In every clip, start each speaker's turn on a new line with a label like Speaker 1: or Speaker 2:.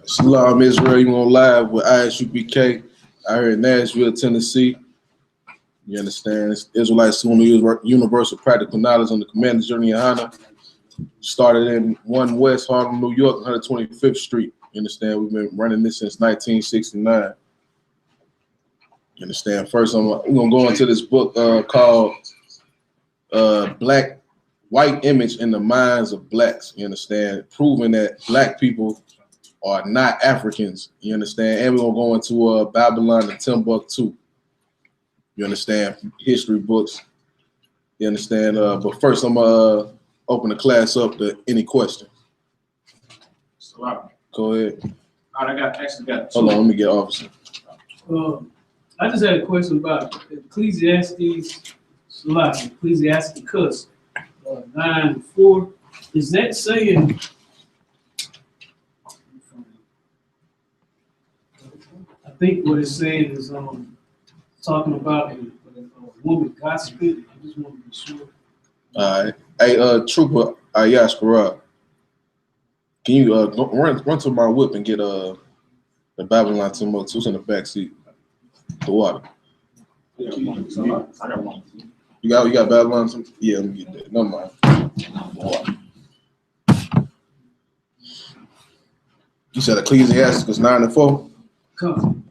Speaker 1: Shalom, Israel. You on live with I.S.U.P.K. out here in Nashville, Tennessee. You understand? It's Israelite Universal Practical Knowledge on the Commander's Journey, YAHANNA. Started in 1 West Harlem, New York, 125th Street. You understand? We've been running this since 1969. You understand? First, we're going to go into this book called White Image in the Minds of Blacks. You understand? Proving that black people are not Africans. You understand? And we're going to go into Babylon and Timbuktu. You understand? History books. You understand? But first, I'm going to open the class up to any questions. Go ahead.
Speaker 2: All right, I actually got two.
Speaker 1: Hold on, let me get officer.
Speaker 3: I just had a question about Ecclesiastes 9:4. Is that saying? I think what it's saying is talking about a woman gossiping. I just want to be sure.
Speaker 1: All right. Hey, Trooper I.S.U.P.K, can you run to my whip and get the Babylon Timbuktu's in the back seat? The water.
Speaker 2: I got one.
Speaker 1: You got Babylon? Yeah, let me get that. Never mind. Water. You said Ecclesiastes 9:4?
Speaker 3: Come.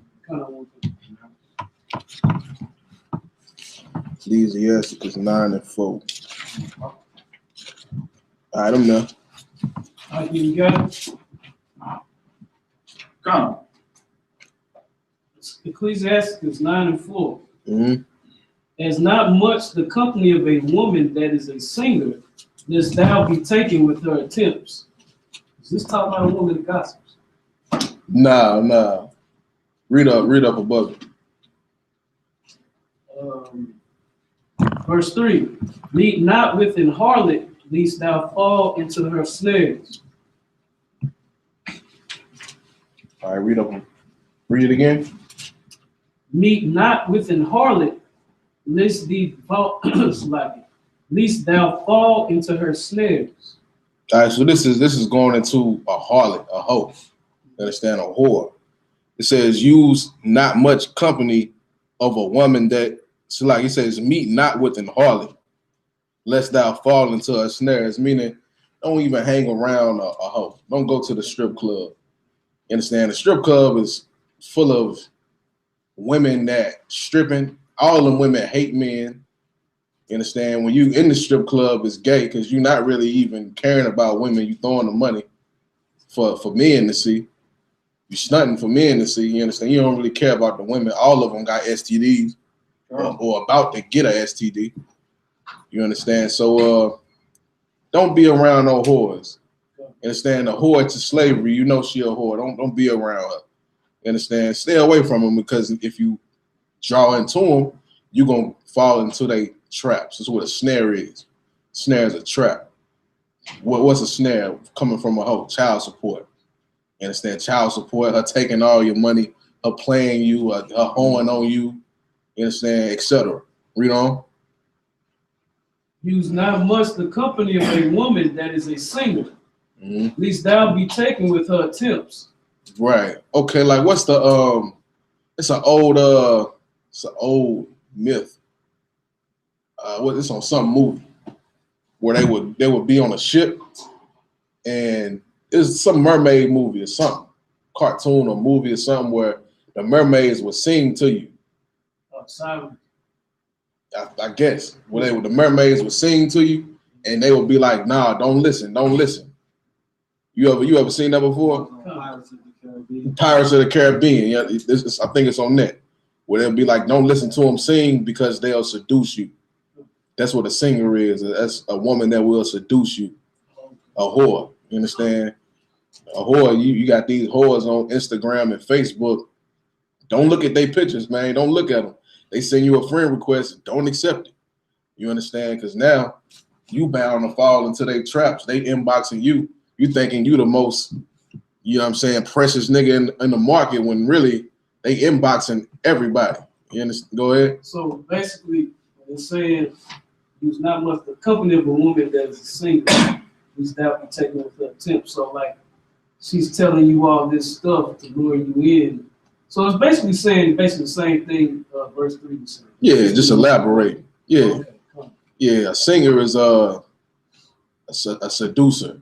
Speaker 1: Ecclesiastes 9:4. All right, I'm there.
Speaker 3: All right, you got it?
Speaker 2: Come.
Speaker 3: Ecclesiastes 9:4.
Speaker 1: Mm-hmm.
Speaker 3: As not much the company of a woman that is a singer, lest thou be taken with her attempts. Is this talking about a woman that gossips?
Speaker 1: Nah. Read up above it.
Speaker 3: Verse 3. Meet not with an harlot, lest thou fall into her snares.
Speaker 1: All right, read up. Read it again.
Speaker 3: Meet not with an harlot, lest thou fall into her snares.
Speaker 1: All right, so this is going into a harlot, a hoe. You understand? A whore. It says, use not much company of a woman that, so like it says, meet not with an harlot, lest thou fall into her snares, meaning don't even hang around a hoe. Don't go to the strip club. You understand? The strip club is full of women that stripping. All them women hate men. You understand? When you in the strip club, it's gay because you're not really even caring about women. You throwing the money for men to see. You stunting for men to see. You understand? You don't really care about the women. All of them got STDs or about to get a STD. You understand? So don't be around no whores. You understand? A whore to slavery. You know she a whore. Don't be around her. You understand? Stay away from them because if you draw into them, you're gonna fall into their traps. That's what a snare is. Snare is a trap. What's a snare? Coming from a hoe? Child support. You understand? Child support, her taking all your money, her playing you, her hoeing on you, you understand, etc. Read on.
Speaker 3: Use not much the company of a woman that is a singer, lest thou be taken with her attempts. Right.
Speaker 1: Okay, like what's the it's an old myth. It's on some movie where they would be on a ship and it's some mermaid movie or something, cartoon or movie or something where the mermaids would sing to you. I guess the mermaids would sing to you and they would be like, nah, don't listen. You ever seen that before? Pirates of the Caribbean. Yeah, I think it's on net where they'll be like, don't listen to them sing because they'll seduce you. That's what a singer is. That's a woman that will seduce you. A whore. You understand? A whore, you got these whores on Instagram and Facebook. Don't look at their pictures, man. Don't look at them. They send you a friend request. Don't accept it. You understand? Because now you bound to fall into their traps. They inboxing you. You thinking you the most, you know what I'm saying, precious nigga in the market when really they inboxing everybody. You understand? Go ahead.
Speaker 3: So basically, it's saying use not much the company of a woman that is a singer, lest thou be taken with her attempt. So like she's telling you all this stuff to lure you in. So it's basically saying the same thing. Verse 3 is saying.
Speaker 1: Yeah, just elaborate. Yeah,
Speaker 3: Okay, come.
Speaker 1: yeah. A singer is a seducer.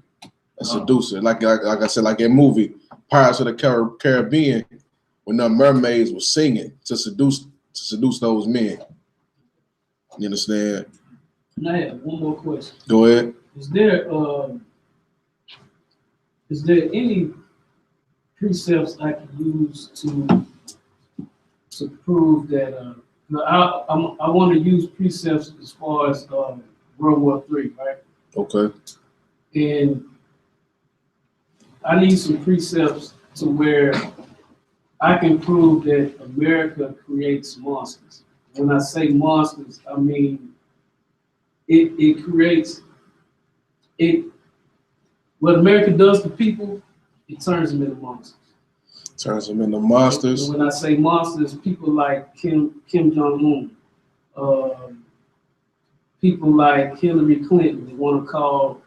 Speaker 1: A seducer. Like I said, like that movie Pirates of the Caribbean, when the mermaids were singing to seduce those men. You understand?
Speaker 3: And I have one more question.
Speaker 1: Go ahead.
Speaker 3: Is there any precepts I can use to prove that? I want to use precepts as far as World War III, right?
Speaker 1: Okay.
Speaker 3: And I need some precepts to where I can prove that America creates monsters. When I say monsters, I mean it creates it. What America does to people, it turns them into monsters.
Speaker 1: Turns them into monsters.
Speaker 3: And when I say monsters, people like Kim Jong-un, people like Hillary Clinton, they want to call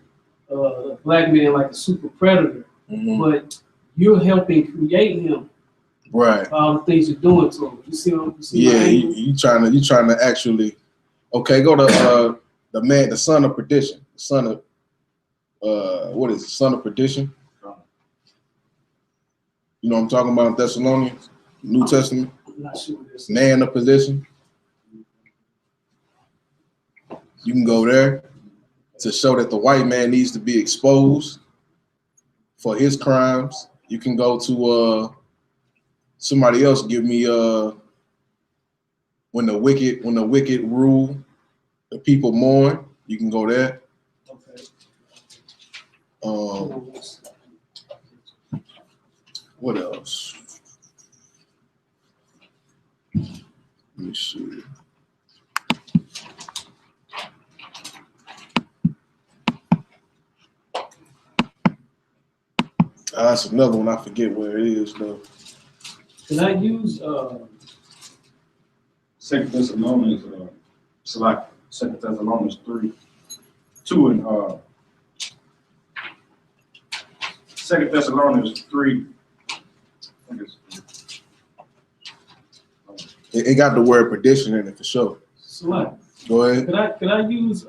Speaker 3: a black man like a super predator, but you're helping create him.
Speaker 1: Right.
Speaker 3: All the things you're doing to him. You see
Speaker 1: yeah, you trying to actually. Okay, go to the son of perdition. The son of what is it? Son of perdition? You know what I'm talking about in Thessalonians, New Testament?
Speaker 3: I'm not sure what this is.
Speaker 1: Man of perdition. You can go there to show that the white man needs to be exposed for his crimes. You can go to somebody else give me when the wicked rule, the people mourn. You can go there.
Speaker 3: Okay.
Speaker 1: What else? Let me see. That's another one. I forget where it is though.
Speaker 3: Can I use
Speaker 2: 2 Thessalonians, select 2 Thessalonians 3, 2 and 2 Thessalonians 3. I think
Speaker 1: It got the word perdition in it for sure.
Speaker 3: select?
Speaker 1: Go ahead.
Speaker 3: Could I use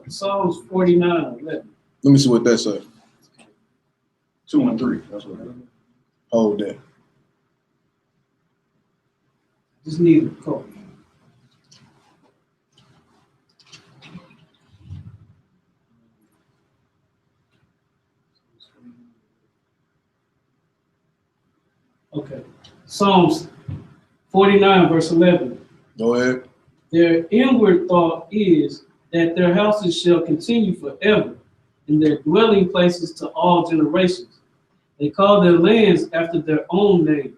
Speaker 3: Psalms 49:11?
Speaker 1: Let me see what that says.
Speaker 2: 2 and 3. That's what it is.
Speaker 1: Hold that.
Speaker 3: Just need a copy. Okay. Psalms 49, verse 11.
Speaker 1: Go ahead.
Speaker 3: Their inward thought is that their houses shall continue forever, and their dwelling places to all generations. They call their lands after their own names.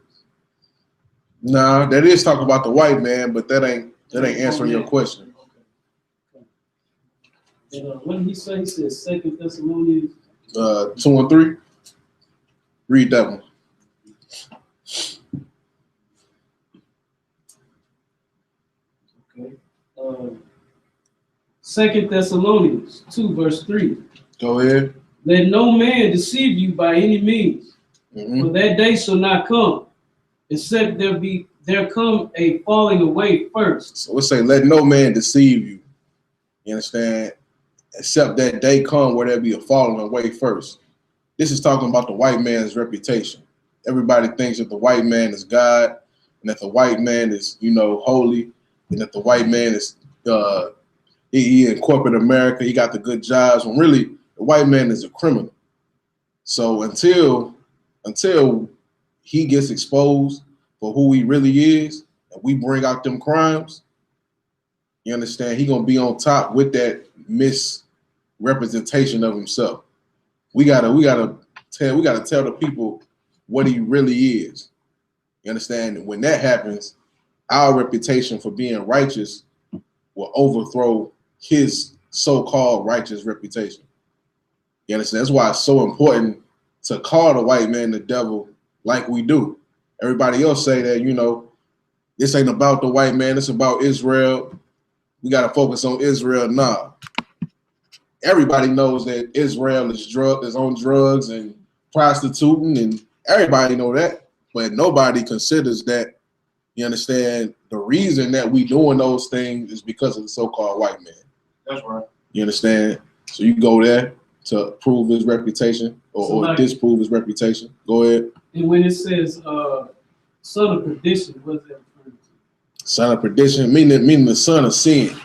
Speaker 1: Nah, that is talking about the white man, but that ain't answering your question.
Speaker 3: Okay. And, what did he say? He said 2 Thessalonians
Speaker 1: 2 and 3. Read that one.
Speaker 3: Okay. 2 Thessalonians 2, verse 3.
Speaker 1: Go ahead.
Speaker 3: Let no man deceive you by any means, for that day shall not come, except there come a falling away first.
Speaker 1: So we say, let no man deceive you. You understand? Except that day come where there be a falling away first. This is talking about the white man's reputation. Everybody thinks that the white man is God, and that the white man is, holy, and that the white man is he in corporate America, he got the good jobs, when really the white man is a criminal. So until he gets exposed for who he really is, and we bring out them crimes, you understand, he gonna be on top with that misrepresentation of himself. We gotta tell the people what he really is. You understand? And when that happens, our reputation for being righteous will overthrow his so-called righteous reputation. You understand? That's why it's so important to call the white man the devil like we do. Everybody else say that, this ain't about the white man, it's about Israel. We got to focus on Israel. Nah. Everybody knows that Israel is on drugs and prostituting, and everybody know that, but nobody considers that. You understand? The reason that we doing those things is because of the so-called white man.
Speaker 2: That's right.
Speaker 1: You understand? So you go there to prove his reputation or disprove his reputation. Go ahead.
Speaker 3: And when it says son of perdition, what is that referring to?
Speaker 1: Son of perdition, meaning the son of sin.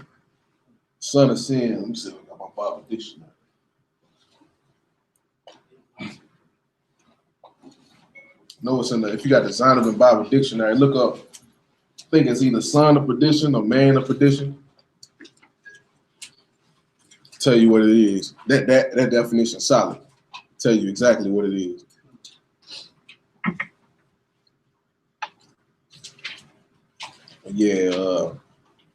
Speaker 1: Son of sin. Let me see if I got my Bible dictionary. No, it's in the, if you got the Zondervan Bible dictionary, look up. I think it's either son of perdition or man of perdition. Tell you what it is. That definition is solid. Tell you exactly what it is. Yeah.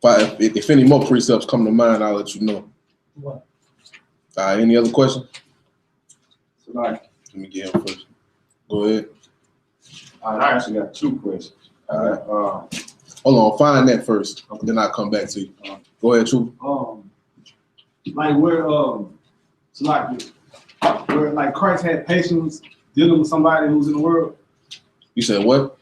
Speaker 1: If any more precepts come to mind, I'll let you know.
Speaker 3: What?
Speaker 1: Any other questions?
Speaker 2: So like,
Speaker 1: Let me get him first. Go ahead.
Speaker 2: I actually got 2 questions.
Speaker 1: All right. Hold on, find that first, then I'll come back to you. Go ahead, True.
Speaker 2: Like where like Christ had patience dealing with somebody who's in the world.
Speaker 1: You said what?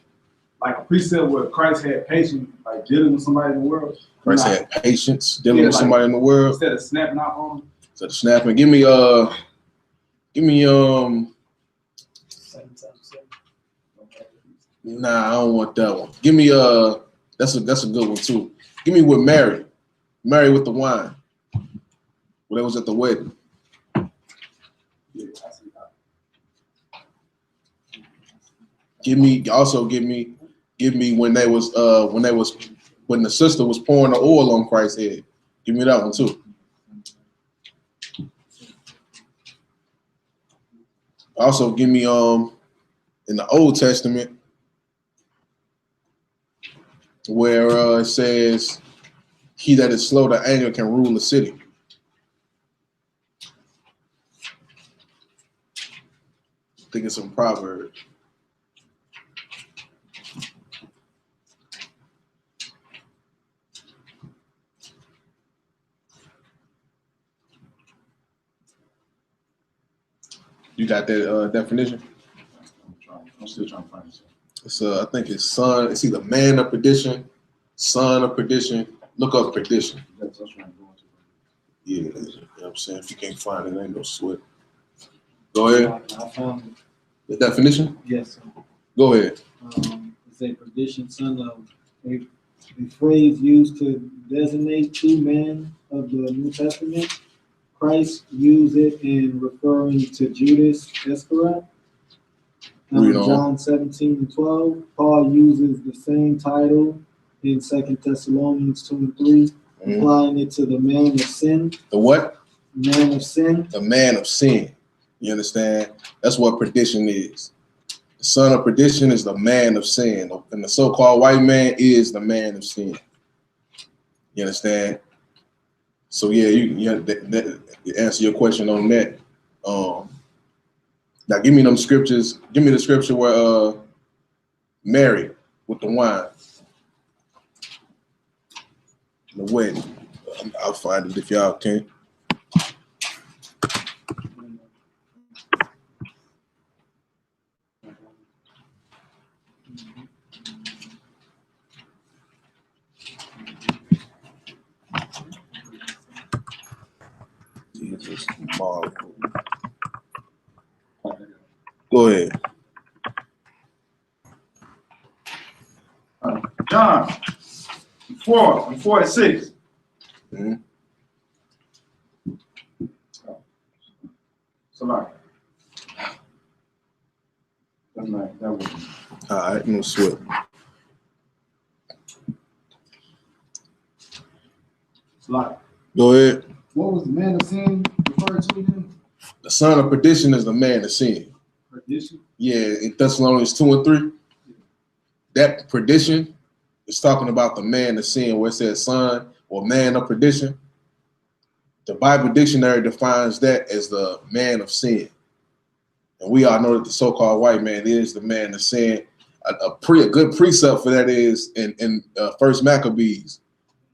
Speaker 2: Like a precept where Christ had patience, like dealing with somebody in the world.
Speaker 1: Christ had patience dealing with somebody in the world.
Speaker 2: Instead of snapping out on them.
Speaker 1: Instead of snapping, give me
Speaker 3: 7 times 7.
Speaker 1: Nah, I don't want that one. Give me that's a good one too. Give me with Mary with the wine. When they was at the wedding.
Speaker 2: Yeah, I see that.
Speaker 1: Give me when the sister was pouring the oil on Christ's head. Give me that one too. Also give me in the Old Testament where it says, "He that is slow to anger can rule a city." I think it's in Proverbs. You got that definition?
Speaker 2: I'm still trying to find it.
Speaker 1: It's I think it's son. It's either man of perdition, son of perdition. Look up perdition.
Speaker 2: That's what I'm going to.
Speaker 1: Yeah, you know what I'm saying? If you can't find it, ain't no sweat. Go ahead.
Speaker 4: I found
Speaker 1: The definition?
Speaker 4: it. Yes.
Speaker 1: Go ahead.
Speaker 4: It's a perdition, son of a phrase used to designate 2 men of the New Testament. Christ used it in referring to Judas Iscariot.
Speaker 1: Read on.
Speaker 4: John 17:12. Paul uses the same title in 2 Thessalonians 2 and 3, applying it to the man of sin.
Speaker 1: The what?
Speaker 4: Man of sin.
Speaker 1: The man of sin. You understand? That's what perdition is. The son of perdition is the man of sin, and the so-called white man is the man of sin. You understand? So yeah, you answer your question on that. Now give me them scriptures. Give me the scripture where Mary with the wine, the wedding. I'll find it if y'all can. Jesus, Marvel. Go ahead.
Speaker 2: John 4 and 46.
Speaker 1: Mhm.
Speaker 2: So like, that's not that was.
Speaker 1: All right, no sweat.
Speaker 2: So like,
Speaker 1: Go ahead.
Speaker 2: what was the man of sin referred to again?
Speaker 1: The son of perdition is the man of sin.
Speaker 2: Perdition.
Speaker 1: Yeah, in Thessalonians 2 and 3. That perdition is talking about the man of sin, where it says son or man of perdition. The Bible dictionary defines that as the man of sin. And we all know that the so-called white man is the man of sin. A good precept for that is in First Maccabees,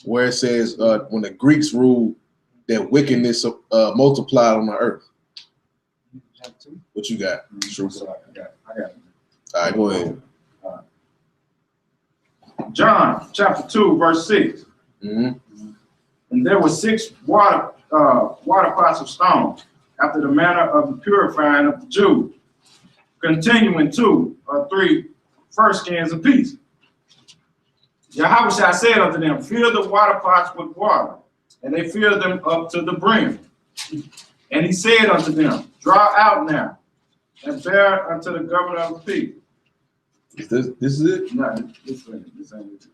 Speaker 1: where it says when the Greeks ruled, that wickedness multiplied on the earth. What you got?
Speaker 2: True. So I got it.
Speaker 1: All right, go ahead.
Speaker 2: John chapter 2, verse 6.
Speaker 1: Mm-hmm.
Speaker 2: And there were 6 water pots of stone, after the manner of the purifying of the Jews, continuing 2 or 3 first skins apiece. Yahushua said unto them, fill the water pots with water, and they filled them up to the brim. And he said unto them, draw out now, and bear unto the governor of the people.
Speaker 1: This is it?
Speaker 2: No, this ain't it.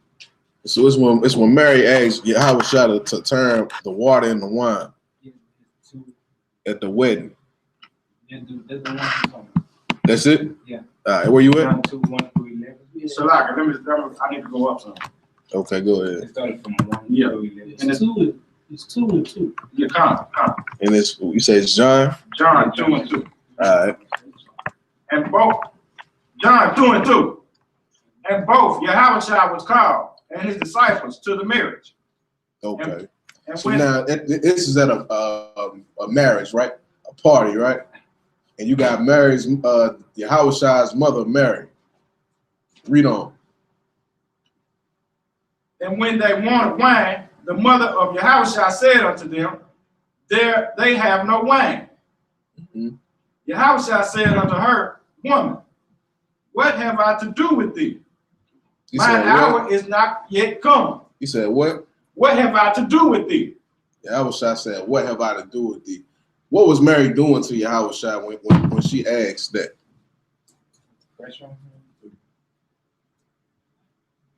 Speaker 1: So it's when Mary asked Yahushua to turn the water into wine at the wedding. That's it?
Speaker 3: Yeah.
Speaker 1: All right, where you at?
Speaker 3: John 2, 1 through 11.
Speaker 2: So like, I need to go up some.
Speaker 1: Okay, go ahead.
Speaker 3: It started from 1
Speaker 2: Yeah.
Speaker 3: through 11. It's 2 and 2.
Speaker 2: Yeah, come.
Speaker 1: And it's, you say it's John?
Speaker 2: John 2 and 2.
Speaker 1: All right.
Speaker 2: And both, John 2 and 2. And both Yahushua was called and his disciples to the marriage.
Speaker 1: Okay.
Speaker 2: And
Speaker 1: So
Speaker 2: when,
Speaker 1: now this is at a marriage, right? A party, right? And you got Mary's, Yahushua's mother, Mary. Read on.
Speaker 2: and when they wanted wine, the mother of Yahushua said unto them, they have no wine.
Speaker 1: Mm-hmm.
Speaker 2: Yahushua said unto her, woman, what have I to do with thee?
Speaker 1: He
Speaker 2: Mine
Speaker 1: said,
Speaker 2: hour
Speaker 1: what?
Speaker 2: is not yet come.
Speaker 1: He said, what?
Speaker 2: What have I to do with thee?
Speaker 1: Yahushua said, what have I to do with thee? What was Mary doing to Yahushua when she asked that?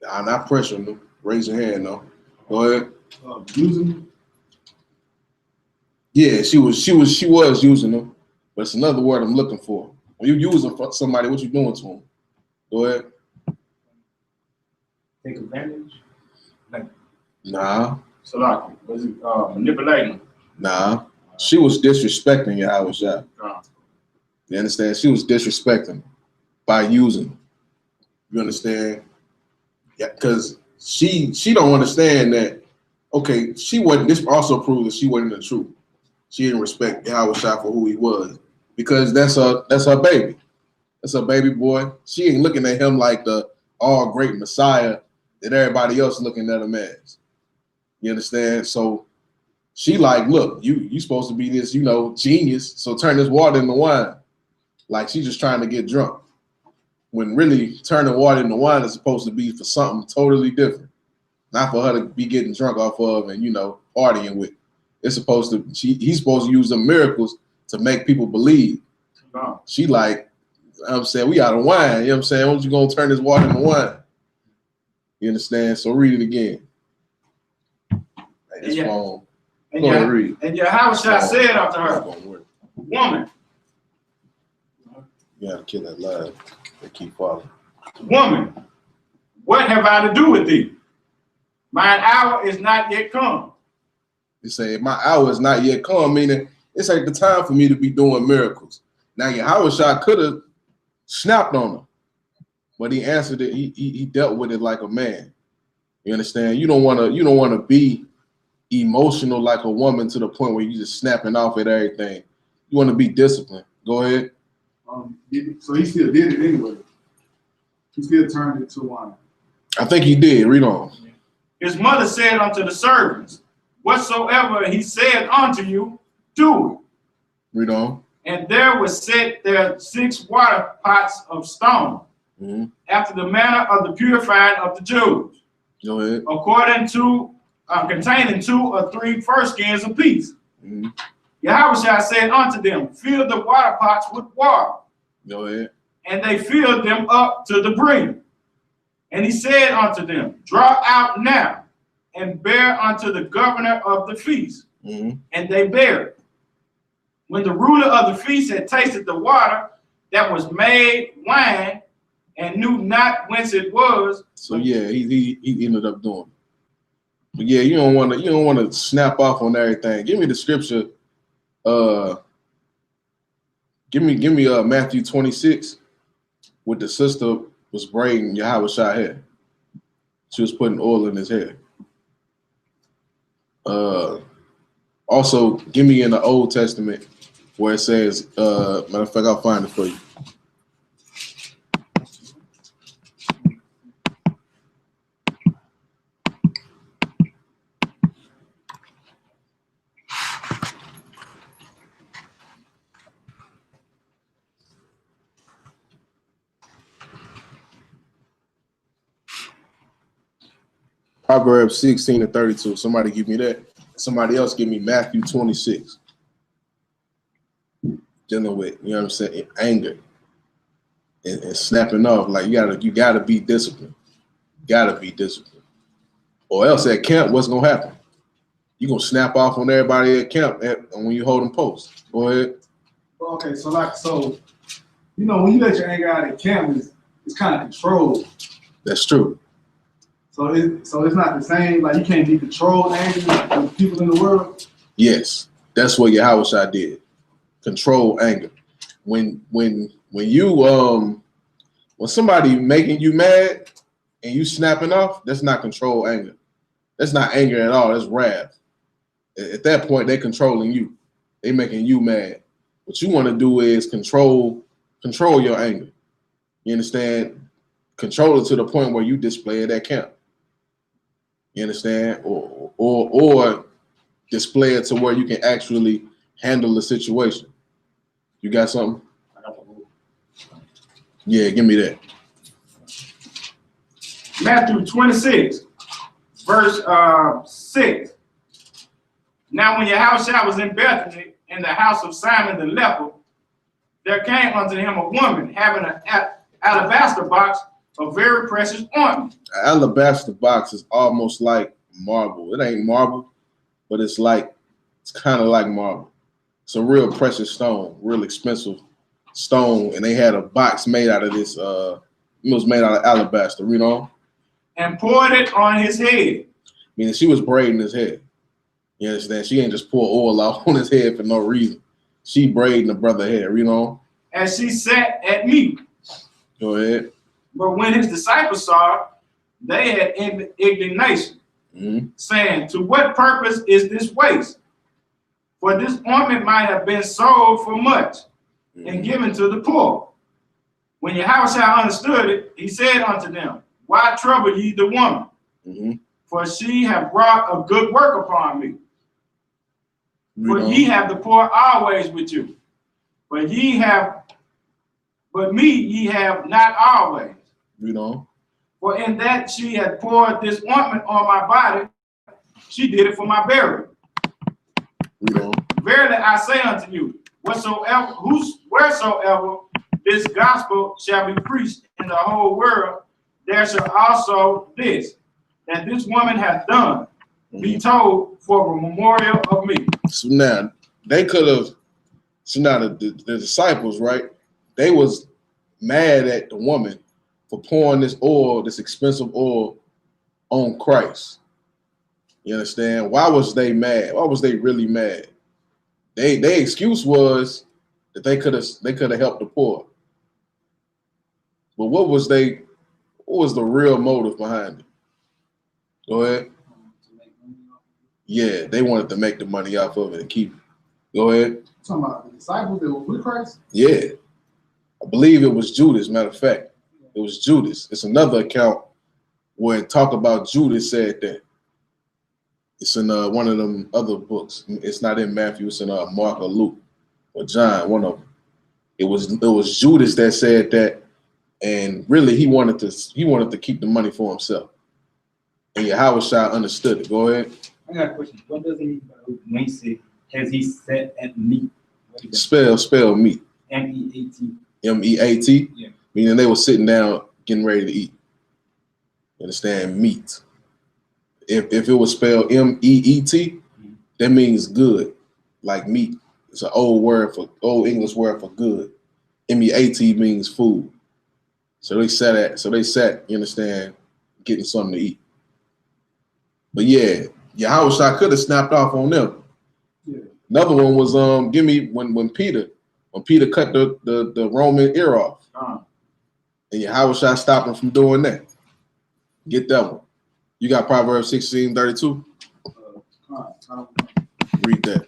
Speaker 1: Nah, not pressuring them. Raise your hand, though. Go ahead.
Speaker 2: Using.
Speaker 1: Yeah, she was using them, but it's another word I'm looking for. When you use them for somebody, what you doing to them? Go ahead.
Speaker 3: Take advantage.
Speaker 1: Nah,
Speaker 2: So like, was it manipulating?
Speaker 1: nah. She was disrespecting Yahushua. You understand? She was disrespecting by using them. You understand? Yeah, because she don't understand that. Okay, she wasn't. This also proves that she wasn't the truth. She didn't respect Yahushua for who he was, because that's her baby. That's her baby boy. She ain't looking at him like the all great Messiah that everybody else looking at him as. You understand? So she like, look, you supposed to be this, genius. So turn this water into wine. Like she's just trying to get drunk. When really turning water into wine is supposed to be for something totally different. Not for her to be getting drunk off of and, partying with. It's supposed to, he's supposed to use the miracles to make people believe. She like, I'm saying, we out of wine. You know what I'm saying? Why don't you gonna turn this water into wine? You understand? So read it again. Hey, this phone. Go ahead, read.
Speaker 2: And Yahushua said unto her, woman.
Speaker 1: You gotta kill that lie. They keep following.
Speaker 2: Woman, what have I to do with thee? Mine hour is not yet come.
Speaker 1: He said, my hour is not yet come, meaning it's like the time for me to be doing miracles. Now, Yahushua could have snapped on him, but he answered it. He dealt with it like a man. You understand? You don't want to be emotional like a woman to the point where you just snapping off at everything. You want to be disciplined. Go ahead.
Speaker 5: So he still did it anyway. He still turned it to wine.
Speaker 1: I think he did. Read on.
Speaker 2: His mother said unto the servants, whatsoever he said unto you, do it.
Speaker 1: Read on.
Speaker 2: And there was set there 6 water pots of stone, after the manner of the purifying of the Jews.
Speaker 1: Go ahead.
Speaker 2: According to, containing 2 or 3 first skins apiece. Yahushua said unto them, fill the water pots with water.
Speaker 1: Go ahead.
Speaker 2: And they filled them up to the brim. And he said unto them, draw out now, and bear unto the governor of the feast. And they bare it. When the ruler of the feast had tasted the water that was made wine, and knew not whence it was. So
Speaker 1: yeah, he ended up doing it. But yeah, you don't want to snap off on everything. Give me the scripture. Give me Matthew 26, with the sister was braiding Yahushua hair. She was putting oil in his hair. Also, give me in the Old Testament where it says, matter of fact, I'll find it for you. Proverbs 16:32. Somebody give me that. Somebody else give me Matthew 26. Dealing with, you know what I'm saying, anger and snapping off. Like you gotta be disciplined. Gotta be disciplined. Or else at camp, what's gonna happen? You're gonna snap off on everybody at camp when you hold them posts. Go ahead.
Speaker 5: Okay, so you know, when you let your anger out at camp, it's kind of controlled.
Speaker 1: That's true.
Speaker 5: So it's not the same. Like you can't be controlled angry with people in the world.
Speaker 1: Yes, that's what Yahawashi did. Control anger. When you when somebody making you mad and you snapping off, that's not control anger. That's not anger at all. That's wrath. At that point, they're controlling you. They're making you mad. What you want to do is control your anger. You understand? Control it to the point where you display it at camp. You understand? Or display it to where you can actually handle the situation. You got something? Yeah, give me that.
Speaker 2: Matthew 26, verse 6. Now when Yahushua was in Bethany, in the house of Simon the leper, there came unto him a woman having an alabaster box of very precious ointment.
Speaker 1: An alabaster box is almost like marble. It ain't marble, but it's kind of like marble. It's a real precious stone, real expensive stone, and they had a box made out of this. It was made out of alabaster. Read on.
Speaker 2: And poured it on his head.
Speaker 1: Meaning she was braiding his head. You understand? She ain't just pour oil out on his head for no reason. She braiding the brother's hair. Read on.
Speaker 2: As she sat at meat.
Speaker 1: Go ahead.
Speaker 2: But when his disciples saw it, they had indignation, saying, to what purpose is this waste? For this ointment might have been sold for much and given to the poor. When Yahushua understood it, he said unto them, why trouble ye the woman? For she hath wrought a good work upon me. For ye have the poor always with you, but me ye have not always.
Speaker 1: Read on.
Speaker 2: For in that she had poured this ointment on my body, she did it for my burial.
Speaker 1: Read on.
Speaker 2: Verily I say unto you, wheresoever this gospel shall be preached in the whole world, there shall also this, that this woman hath done, be told for a memorial of me.
Speaker 1: So now they could have. So now the disciples, right? They was mad at the woman for pouring this oil, this expensive oil, on Christ. You understand? Why was they mad? Why was they really mad? Their excuse was that they could have helped the poor. But what was the real motive behind it? Go ahead. Yeah, they wanted to make the money off of it and keep it. Go ahead.
Speaker 5: Talking about the disciples that were with Christ?
Speaker 1: Yeah. I believe it was Judas, matter of fact. It was Judas. It's another account where it talk about Judas said that. It's in one of them other books. It's not in Matthew. It's in Mark or Luke or John, one of them. It was Judas that said that, and really he wanted to keep the money for himself. And Yahushua understood it. Go ahead.
Speaker 6: I got a question. What does it mean when he said, has he sat at meat?
Speaker 1: Spell meat.
Speaker 6: M-E-A-T.
Speaker 1: M-E-A-T?
Speaker 6: Yeah.
Speaker 1: Meaning they were sitting down getting ready to eat. You understand? Meat. If it was spelled M-E-E-T, that means good, like meat. It's an old English word for good. M-E-A-T means food. So they sat, you understand, getting something to eat. But yeah, Yahushua could have snapped off on them. Yeah. Another one was when Peter cut the Roman ear off. And Yahushua stopped him from doing that. Get that one. You got Proverbs 16:32. Read that.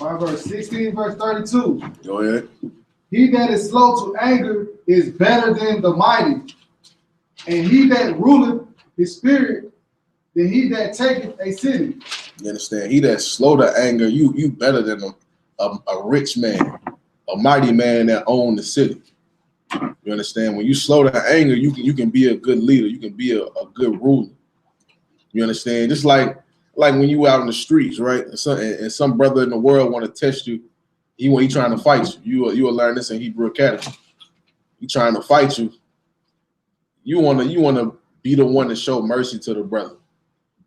Speaker 5: Proverbs 16, verse 32.
Speaker 1: Go ahead.
Speaker 5: He that is slow to anger is better than the mighty, and he that ruleth his spirit than he that taketh a city.
Speaker 1: You understand? He that's slow to anger, you better than a rich man, a mighty man that own the city. You understand? When you slow to anger, you can be a good leader. You can be a good ruler. You understand? Just like when you out in the streets, right? And some brother in the world want to test you. He trying to fight you. You will learn this in Hebrew Academy. He trying to fight you. You wanna be the one to show mercy to the brother.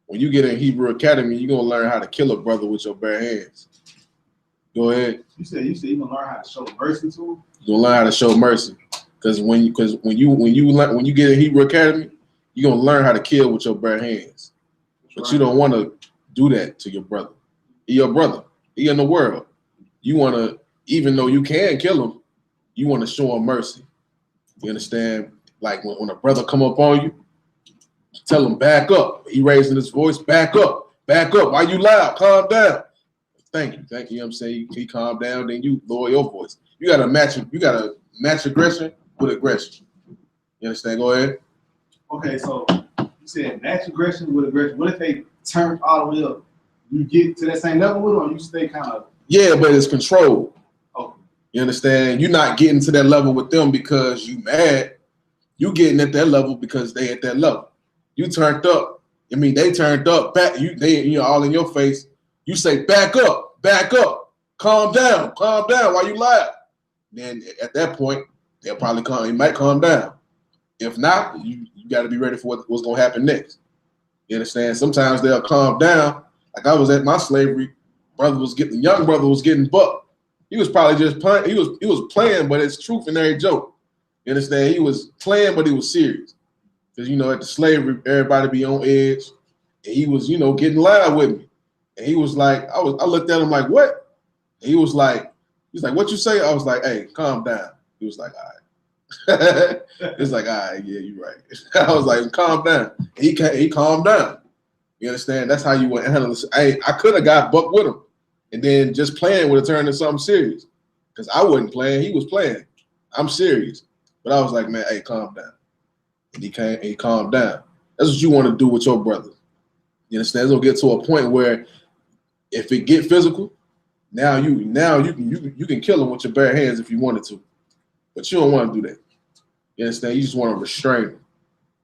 Speaker 1: When you get in Hebrew Academy, you're gonna learn how to kill a brother with your bare hands. Go ahead.
Speaker 5: You said you're gonna learn how to show mercy to him?
Speaker 1: You're gonna learn how to show mercy. Because when you get in Hebrew Academy, you're gonna learn how to kill with your bare hands. But you don't want to do that to your brother. He your brother. He in the world. You want to, even though you can kill him, you want to show him mercy. You understand? Like when a brother come up on you, tell him back up. He raising his voice, back up. Why you loud? Calm down. Thank you. You know what I'm saying? He calm down, then you lower your voice. You gotta match aggression with aggression. You understand? Go ahead.
Speaker 5: Okay, so you said match aggression with aggression. What if they turn all the way up? You get to that same level with them, or you stay kind of?
Speaker 1: Yeah, but it's controlled.
Speaker 5: Okay.
Speaker 1: You understand? You're not getting to that level with them because you mad. You getting at that level because they at that level. You turned up. I mean, they turned up. Back. They all in your face. You say back up, calm down. Why you loud? Then at that point, they'll probably calm. He might calm down. If not, you got to be ready for what's gonna happen next. You understand? Sometimes they'll calm down. Like I was at my slavery, young brother was getting bucked. He was probably just playing. He was playing, but it's truth in every joke. You understand? He was playing, but he was serious. Because at the slavery, everybody be on edge. And he was, getting loud with me. And he was like, I looked at him like, what? And he was like, what you say? I was like, hey, calm down. He was like, all right. It's like, all right, yeah, you're right. I was like, calm down. He calmed down. You understand? That's how you would handle this. Hey, I could have got bucked with him. And then just playing would have turned into something serious. Because I wasn't playing, he was playing. I'm serious. But I was like, man, hey, calm down. And he calmed down. That's what you want to do with your brother. You understand? It's gonna get to a point where if it get physical, now you can kill him with your bare hands if you wanted to. But you don't want to do that. You understand? You just want to restrain him.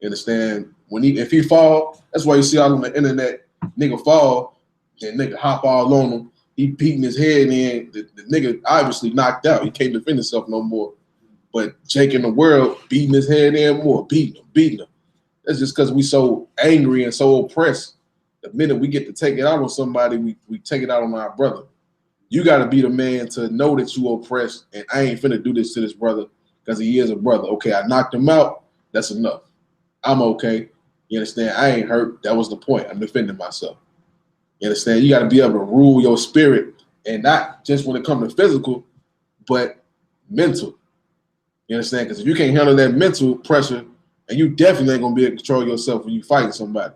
Speaker 1: You understand? If he fall, that's why you see all on the internet, nigga fall, then nigga hop all on him. He beating his head in. The nigga obviously knocked out. He can't defend himself no more. But Jake in the world beating his head in more, beating him. That's just because we so angry and so oppressed. The minute we get to take it out on somebody, we take it out on our brother. You got to be the man to know that you oppressed, and I ain't finna do this to this brother because he is a brother. Okay, I knocked him out. That's enough. I'm okay. You understand? I ain't hurt. That was the point. I'm defending myself. You understand? You got to be able to rule your spirit, and not just when it comes to physical, but mental. You understand? Because if you can't handle that mental pressure, and you definitely ain't going to be able to control yourself when you fighting somebody.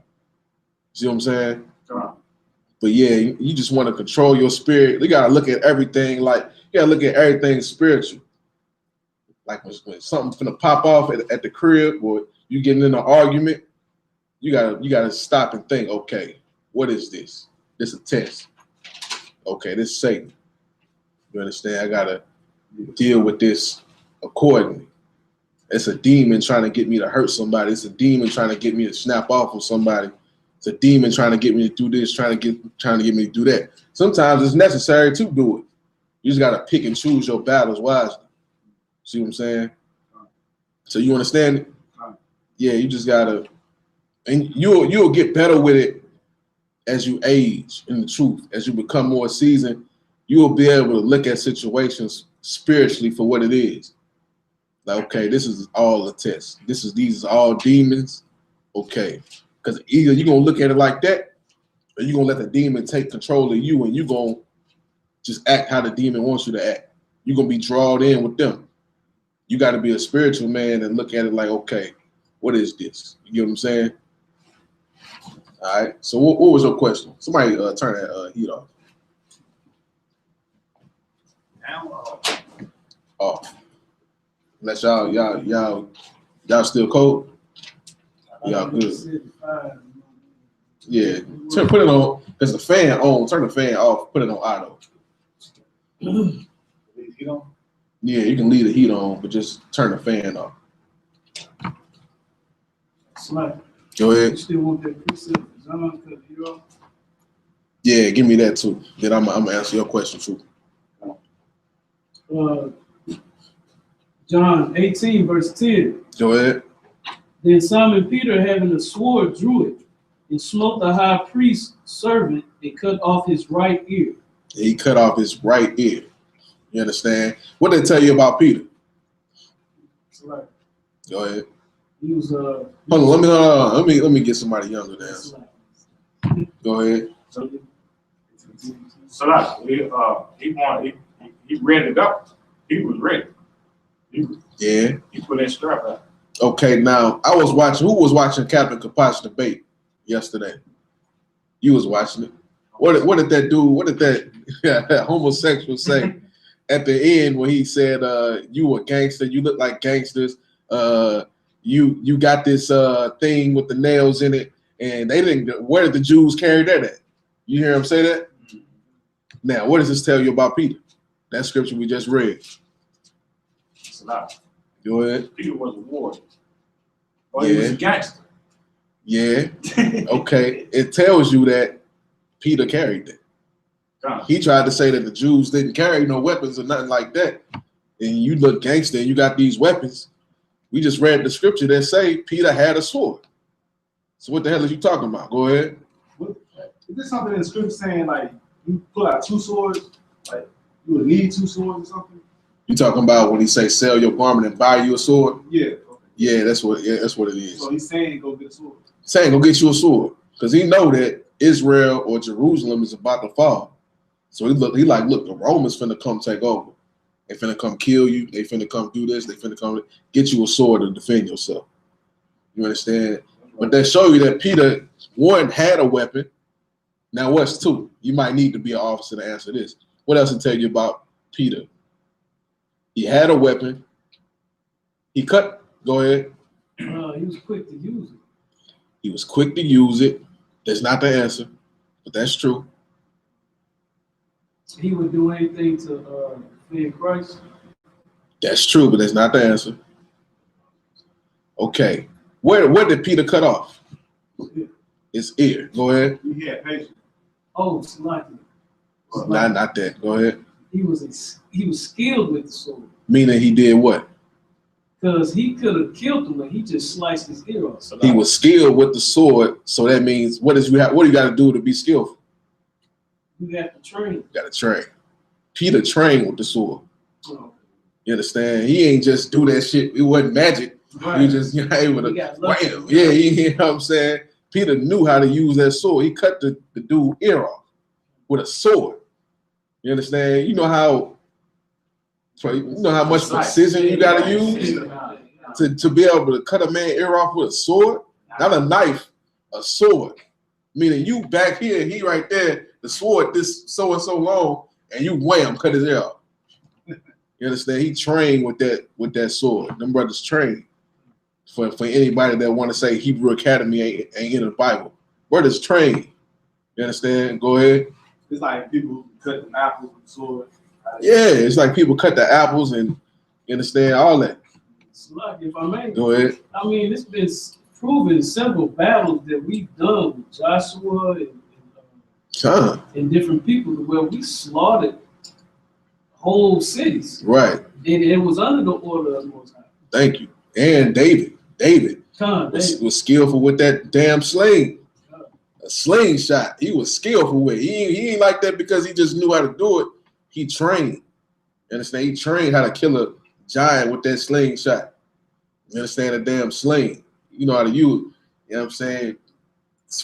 Speaker 1: See what I'm saying? But yeah, you just want to control your spirit. You got to look at everything spiritual. Like when something's gonna pop off at the crib or you getting in an argument, you gotta stop and think, okay, what is this? This a test. Okay, this is Satan. You understand? I gotta deal with this accordingly. It's a demon trying to get me to hurt somebody. It's a demon trying to get me to snap off of somebody. It's a demon trying to get me to do this, trying to get me to do that. Sometimes it's necessary to do it. You just gotta pick and choose your battles wisely. See what I'm saying? So you understand it? Yeah, you just gotta, and you'll get better with it as you age. In the truth, as you become more seasoned, you will be able to look at situations spiritually for what it is. Like, okay, this is all a test. These are all demons. Okay. Because either you're going to look at it like that, or you're going to let the demon take control of you, and you're going to just act how the demon wants you to act. You're going to be drawn in with them. You got to be a spiritual man and look at it like, okay, what is this? You get what I'm saying? All right. So what was your question? Somebody turn that heat off.
Speaker 6: Now,
Speaker 1: Off. Unless y'all still cold. Y'all good. Yeah. Put it on, because the fan on, turn the fan off, put it on auto. Yeah, you can leave the heat on, but just turn the fan off.
Speaker 3: Slide.
Speaker 1: Go ahead.
Speaker 3: You still want that precept John cut you off?
Speaker 1: Yeah, give me that too. Then I'm gonna answer your question too.
Speaker 3: John 18, verse 10.
Speaker 1: Go ahead.
Speaker 3: Then Simon Peter, having a sword, drew it and smote the high priest's servant and cut off his right ear.
Speaker 1: He cut off his right ear. You understand? What they tell you about Peter?
Speaker 3: Right.
Speaker 1: Go ahead.
Speaker 3: He was
Speaker 1: Hold on, let me get somebody younger to answer. Go ahead.
Speaker 2: So like he ready to go. He was ready. He put that strap out.
Speaker 1: Okay, now who was watching Captain Kaposh debate yesterday? You was watching it. What did that dude, what did that homosexual say at the end when he said you a gangster, you look like gangsters, you got this thing with the nails in it, and they didn't, where did the Jews carry that at? You hear him say that? Now, what does this tell you about Peter? That scripture we just read.
Speaker 2: It's a lot.
Speaker 1: Go ahead.
Speaker 2: Peter was a warrior. Or he was a gangster.
Speaker 1: Yeah. Okay. It tells you that Peter carried that. He tried to say that the Jews didn't carry no weapons or nothing like that. And you look gangster and you got these weapons. We just read the scripture that say Peter had a sword. So what the hell are you talking about? Go ahead.
Speaker 5: Is this something in the scripture saying like you pull out two swords, like you would need two swords or something?
Speaker 1: You talking about when he say sell your garment and buy you a sword?
Speaker 5: Yeah. Okay.
Speaker 1: Yeah, that's what it is.
Speaker 5: So he's saying go get a sword.
Speaker 1: Saying go get you a sword. Because he know that Israel or Jerusalem is about to fall. So he like, look, the Romans finna come take over. They finna come kill you. They finna come do this. They finna come get you a sword to defend yourself. You understand? But they show you that Peter, one, had a weapon. Now what's two? You might need to be an officer to answer this. What else to tell you about Peter? He had a weapon. He cut. Go ahead.
Speaker 3: He was quick to use it.
Speaker 1: He was quick to use it. That's not the answer, but that's true.
Speaker 3: He would do anything to defend Christ.
Speaker 1: That's true, but that's not the answer. Okay. Where did Peter cut off? His ear. Go ahead.
Speaker 2: He had patience.
Speaker 3: Oh, it's like
Speaker 1: Not that. Go ahead.
Speaker 3: He was skilled with the sword.
Speaker 1: Meaning he did what?
Speaker 3: Because he could have killed him, but he just sliced his ear off.
Speaker 1: He was skilled with the sword, so that means what do you got to do to be skillful?
Speaker 3: You have to train.
Speaker 1: You got to train. Peter trained with the sword.
Speaker 3: Oh.
Speaker 1: You understand? He ain't just do that shit. It wasn't magic.
Speaker 3: Right.
Speaker 1: He just able to wham. Yeah, you know what I'm saying? Peter knew how to use that sword. He cut the dude's ear off with a sword. You understand? You know how much precision you got to use to be able to cut a man's ear off with a sword? Not a knife, a sword. Meaning you back here, he right there, the sword this so and so long, and you wham, cut his ear off. You understand? He trained with that sword. Them brothers trained. For anybody that want to say Hebrew Academy ain't in the Bible, brothers trained. You understand? Go ahead.
Speaker 5: It's like people cutting apples with swords.
Speaker 1: Yeah, it's like people cut the apples and you understand all that.
Speaker 3: Like, if I may,
Speaker 1: go ahead.
Speaker 3: I mean, it's been proven in several battles that we've done with Joshua and different people where we slaughtered whole cities.
Speaker 1: Right.
Speaker 3: And it was under the order of the Most High.
Speaker 1: Thank you. And David was skillful with that damn sling. A slingshot. He was skillful with it. He ain't like that because he just knew how to do it. He trained. You understand? He trained how to kill a giant with that slingshot. You understand? A damn sling. You know how to use it. You know what I'm saying?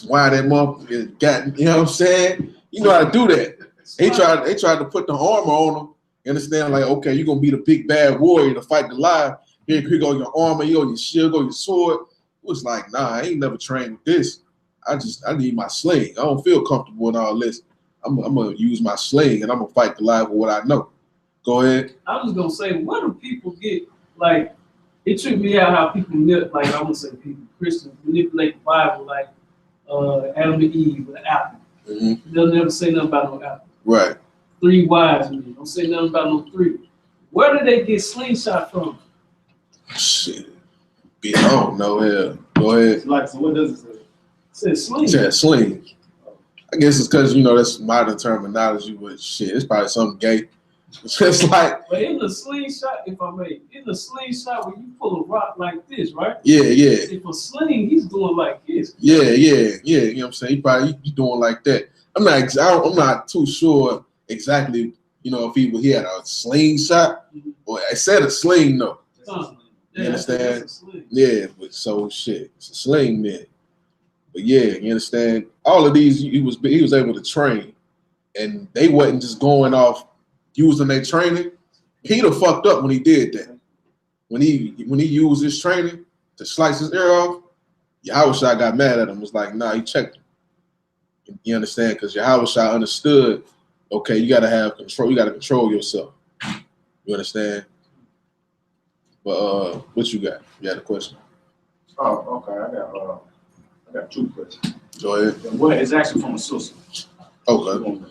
Speaker 1: Why that motherfucker got, you know what I'm saying? You know how to do that. They tried to put the armor on him. You understand? Like, okay, you're gonna be the big bad warrior to fight Goliath. Here go your armor, here go your shield, go your sword. It was like, nah, I ain't never trained with this. I need my sling. I don't feel comfortable in all this. I'm gonna use my sling and I'm gonna fight Goliath with what I know. Go ahead.
Speaker 3: I was gonna say, what do people get like? It tripped me out how people like I want to say people Christians manipulate the Bible like Adam and Eve with an apple. They'll never say nothing about no apple.
Speaker 1: Right.
Speaker 3: 3 wise men. Don't say nothing about no 3. Where did they get slingshot from?
Speaker 1: Shit. I don't know. Yeah. Go ahead.
Speaker 5: Like, so what does it say?
Speaker 3: It says sling.
Speaker 1: It said sling. I guess it's because, you know, that's modern terminology, but shit, it's probably something gay. It's just like.
Speaker 3: But in the slingshot, if I may, in the slingshot where you pull a rock like this, right?
Speaker 1: Yeah, yeah.
Speaker 3: If a sling, he's doing like this.
Speaker 1: Yeah. You know what I'm saying? He probably doing like that. I'm not too sure exactly, you know, if he had a slingshot or I said a sling though. You understand? Yeah, but so shit, it's a sling man. But yeah, you understand? All of these he was able to train, and they wasn't just going off using their training. Peter fucked up when he did that. When he used his training to slice his ear off, Yahushua got mad at him. Was like, nah, he checked him. You understand? Because Yahushua understood. Okay, you gotta have control. You gotta control yourself. You understand? But what you got? You got a question?
Speaker 2: Oh, okay. I got 2 questions.
Speaker 1: Go ahead.
Speaker 2: What is actually from a sister?
Speaker 1: Okay.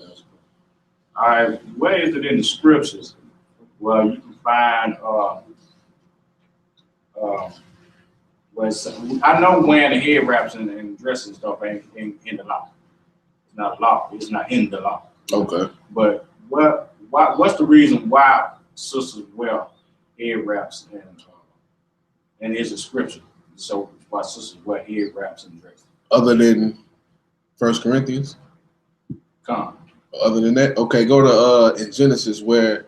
Speaker 2: All right. Where is it in the scriptures where you can find where I know wearing the head wraps and dressing stuff ain't in the law. It's not a law. It's not in the law.
Speaker 1: Okay.
Speaker 2: But what's the reason why sisters wear head wraps and is a scripture? So why sisters wear head wraps and dresses?
Speaker 1: Other than 1 Corinthians?
Speaker 2: Come.
Speaker 1: Other than that, okay, go to in Genesis where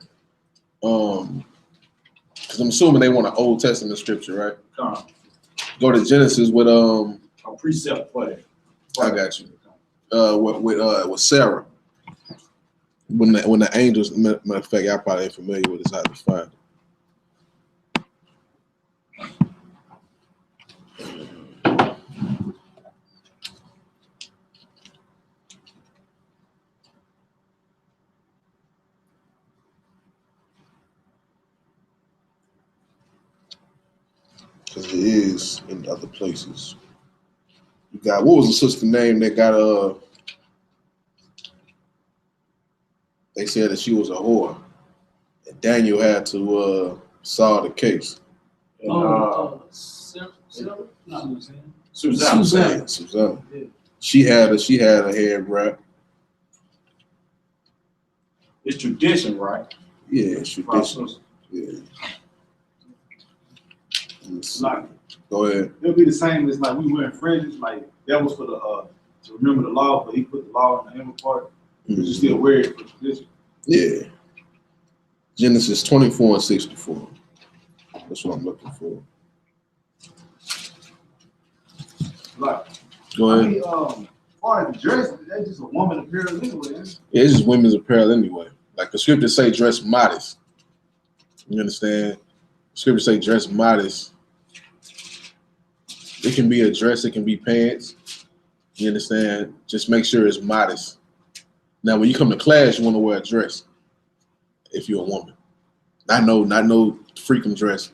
Speaker 1: because I'm assuming they want an Old Testament scripture, right?
Speaker 2: Come.
Speaker 1: Go to Genesis with
Speaker 2: A precept for that.
Speaker 1: I got you. With Sarah. When the angels, matter of fact, y'all probably ain't familiar with this, how to find it. Because it is in other places. You got, what was the sister name that got they said that she was a whore, and Daniel had to solve the case.
Speaker 2: And,
Speaker 1: Suzanne. Yeah. She had a head wrap.
Speaker 2: It's tradition, right?
Speaker 1: Yeah, it's tradition. Yeah.
Speaker 5: Like,
Speaker 1: go ahead.
Speaker 5: It'll be the same as like we wearing fringes. Like that was for the to remember the law, but he put the law in the inner part. But you still wear it for tradition.
Speaker 1: Yeah. Genesis 24 and 64. That's what I'm looking for.
Speaker 5: Like,
Speaker 1: go ahead.
Speaker 5: I mean, as far as the dress, that's just a woman apparel anyway.
Speaker 1: Yeah, it's just women's apparel anyway. Like the scriptures say, dress modest. You understand? Scriptures say dress modest. It can be a dress, it can be pants. You understand? Just make sure it's modest. Now, when you come to class, you want to wear a dress. If you're a woman, not no freaking dress,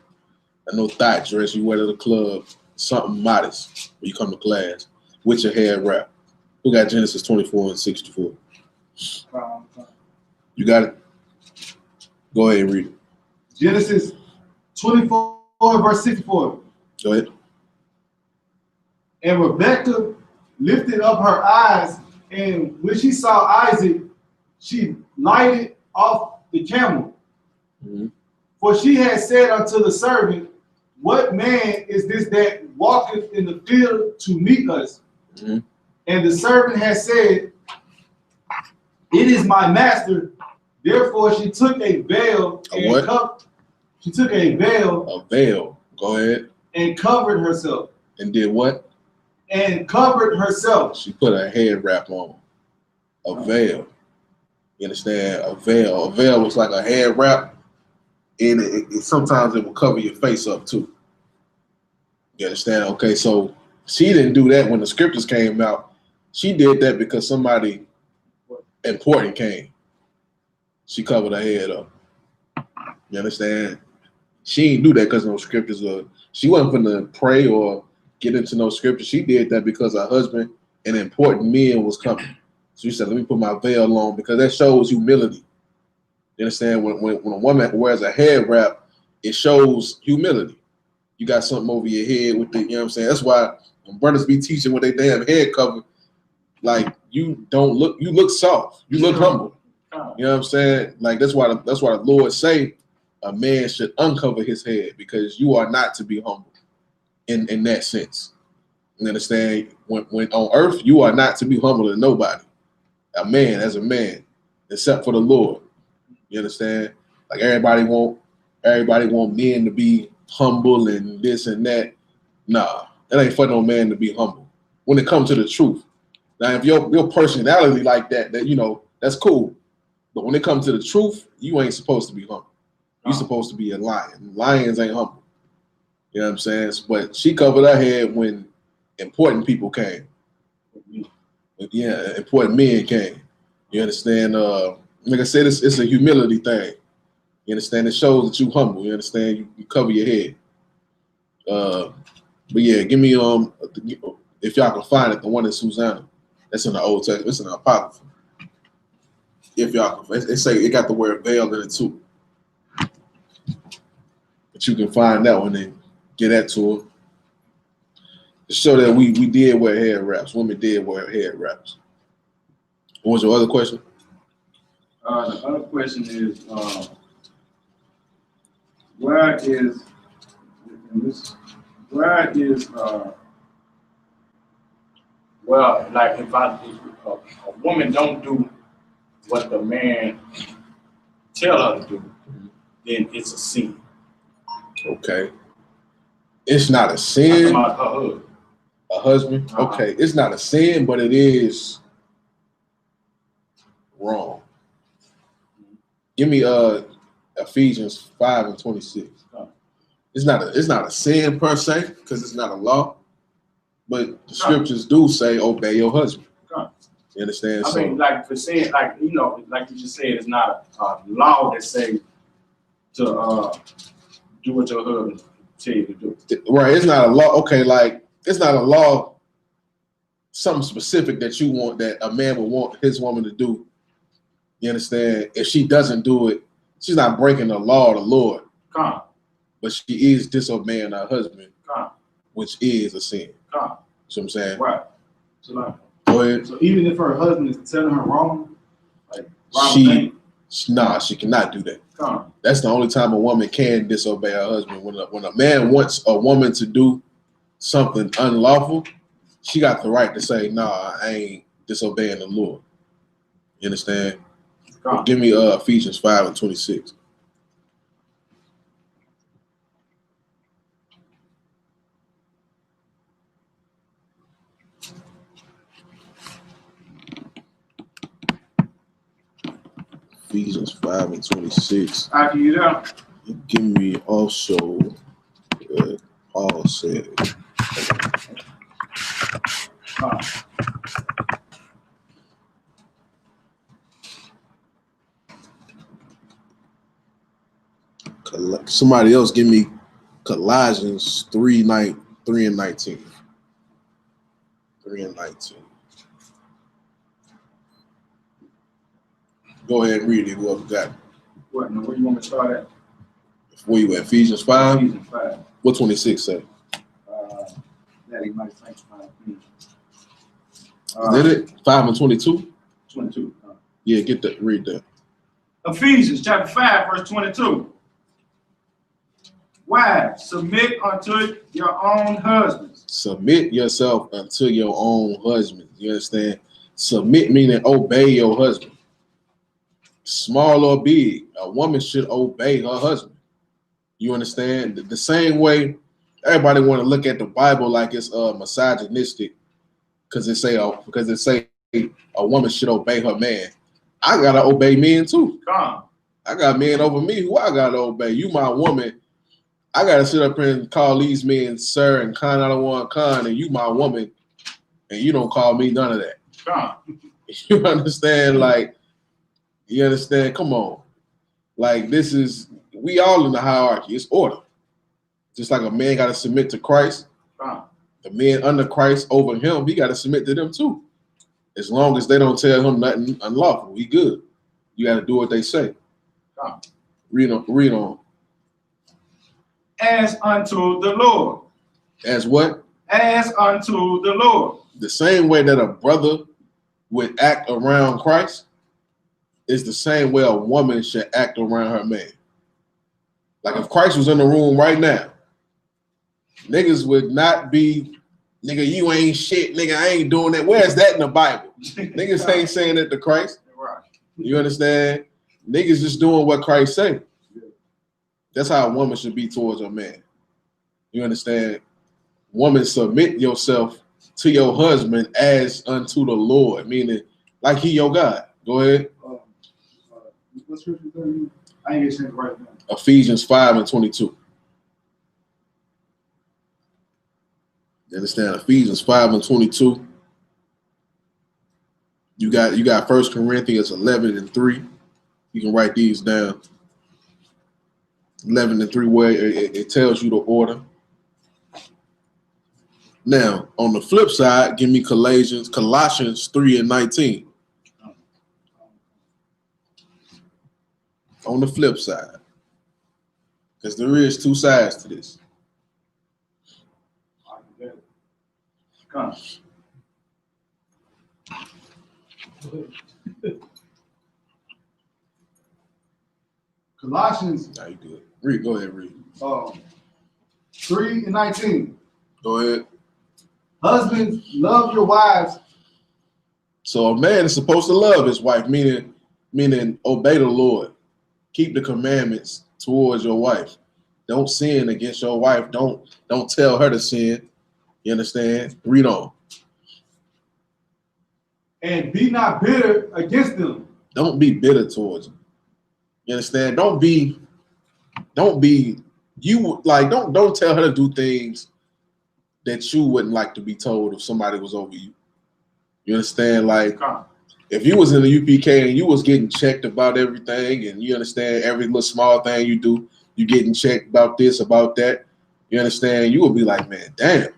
Speaker 1: not no thigh dress you wear to the club. Something modest when you come to class with your hair wrap. Who got Genesis 24 and 64? You got it? Go ahead and read it.
Speaker 5: Genesis 24 verse 64.
Speaker 1: Go ahead.
Speaker 5: And Rebekah lifted up her eyes, and when she saw Isaac, she lighted off the camel. Mm-hmm. For she had said unto the servant, what man is this that walketh in the field to meet us? Mm-hmm. And the servant had said, it is my master. Therefore she took a veil she took a veil. A veil.
Speaker 1: Go ahead.
Speaker 5: And covered herself.
Speaker 1: And did what?
Speaker 5: And covered herself.
Speaker 1: She put a head wrap on. A veil. You understand? A veil. A veil was like a head wrap, and it sometimes it will cover your face up too. You understand? Okay, so she didn't do that when the scriptures came out. She did that because somebody important came. She covered her head up. You understand? She ain't do that because no scriptures, or she wasn't gonna pray or get into no scriptures. She did that because her husband and important men was coming. So she said, "Let me put my veil on," because that shows humility. You understand? When a woman wears a head wrap, it shows humility. You got something over your head with the, you know what I'm saying? That's why when brothers be teaching with their damn head cover, like you look soft, you look humble. You know what I'm saying? Like that's why the Lord say a man should uncover his head, because you are not to be humble in that sense. You understand? When on earth, you are not to be humble to nobody. A man as a man, except for the Lord. You understand? Like everybody want men to be humble and this and that. Nah, it ain't for no man to be humble when it comes to the truth. Now, if your personality like that, you know, that's cool. But when it comes to the truth, you ain't supposed to be humble. You're supposed to be a lion. Lions ain't humble. You know what I'm saying? But she covered her head when important people came. Yeah, important men came. You understand? Like I said, it's a humility thing. You understand? It shows that you humble. You understand? You cover your head. But yeah, give me if y'all can find it, the one in Susanna. That's in the Old Testament. It's in the Apocrypha. If y'all can, it say it got the word veil in it too. But you can find that one and get that to her. To show that we did wear head wraps. Women did wear head wraps. What was your other question?
Speaker 2: The other question is, where is well, like if a woman don't do what the man tell her to do, then it's a sin.
Speaker 1: Okay. It's not a sin.
Speaker 2: I'm talking about her husband.
Speaker 1: A husband? Okay. It's not a sin, but it is wrong. Give me Ephesians 5:26. It's not a sin per se, because it's not a law, but the scriptures do say obey your husband. You understand?
Speaker 2: I mean, like for saying, like, you know, like you just said, it's not a law that say to do what your husband tell you to do.
Speaker 1: Right. It's not a law. Okay, like it's not a law, something specific that you want, that a man would want his woman to do. You understand? If she doesn't do it, she's not breaking the law of the Lord. But she is disobeying her husband, which is a sin. See what I'm saying?
Speaker 2: Right. So like,
Speaker 1: go ahead.
Speaker 5: So even if her husband is telling her wrong, like
Speaker 1: she cannot do that. That's the only time a woman can disobey her husband. When a man wants a woman to do something unlawful, she got the right to say, "Nah, I ain't disobeying the Lord." You understand? Give me Ephesians 5:26. Ephesians 5:26.
Speaker 2: I give you that.
Speaker 1: Give me also what Paul said. Somebody else give me Colossians 3:19. 3:19. Go ahead and read it, whoever got it.
Speaker 2: What? Now, where you want me to start at?
Speaker 1: Where you at? Ephesians 5?
Speaker 2: Ephesians 5.
Speaker 1: What 26 say?
Speaker 2: That he might sanctify me.
Speaker 1: Is that it? 5:22?
Speaker 2: 22.
Speaker 1: Yeah, get that. Read that.
Speaker 2: Ephesians chapter 5, verse 22. Wives, submit unto your own husbands.
Speaker 1: Submit yourself unto your own husband. You understand? Submit meaning obey your husband. Small or big, a woman should obey her husband. You understand? The same way everybody want to look at the Bible like it's misogynistic because it say a woman should obey her man. I gotta obey men too. I got men over me who I gotta obey. You my woman. I gotta sit up here and call these men sir and kind out of one kind, and you my woman, and you don't call me none of that. You understand? Like, you understand? Come on. Like, this is, we all in the hierarchy. It's order. Just like a man got to submit to Christ, the men under Christ over him, he got to submit to them too. As long as they don't tell him nothing unlawful, he good. You got to do what they say. Read on. Read on.
Speaker 2: As unto the Lord.
Speaker 1: As what?
Speaker 2: As unto the Lord.
Speaker 1: The same way that a brother would act around Christ is the same way a woman should act around her man. Like if Christ was in the room right now, niggas would not be, nigga, you ain't shit, nigga, I ain't doing that. Where's that in the Bible? Niggas ain't saying that to Christ. You understand? Niggas just doing what Christ say. That's how a woman should be towards a man. You understand? Woman, submit yourself to your husband as unto the Lord, meaning like he your God. Go ahead.
Speaker 5: What scripture are you? I ain't getting it right now.
Speaker 1: Ephesians 5:22. You understand? Ephesians 5:22. You got 1 Corinthians 11:3. You can write these down. 11:3, where it tells you the order. Now, on the flip side, give me Colossians 3:19. On the flip side, because there is two sides to this.
Speaker 5: Colossians.
Speaker 1: Now you good. Read. Go ahead. Read.
Speaker 5: 3:19.
Speaker 1: Go ahead.
Speaker 5: Husbands, love your wives.
Speaker 1: So a man is supposed to love his wife, meaning obey the Lord. Keep the commandments towards your wife. Don't sin against your wife. Don't tell her to sin. You understand? Read on.
Speaker 5: And be not bitter against them.
Speaker 1: Don't be bitter towards them. You understand? Don't be you like don't tell her to do things that you wouldn't like to be told if somebody was over you. You understand? Like if you was in the UPK and you was getting checked about everything, and you understand every little small thing you do, you getting checked about this, about that. You understand? You would be like, man, damn.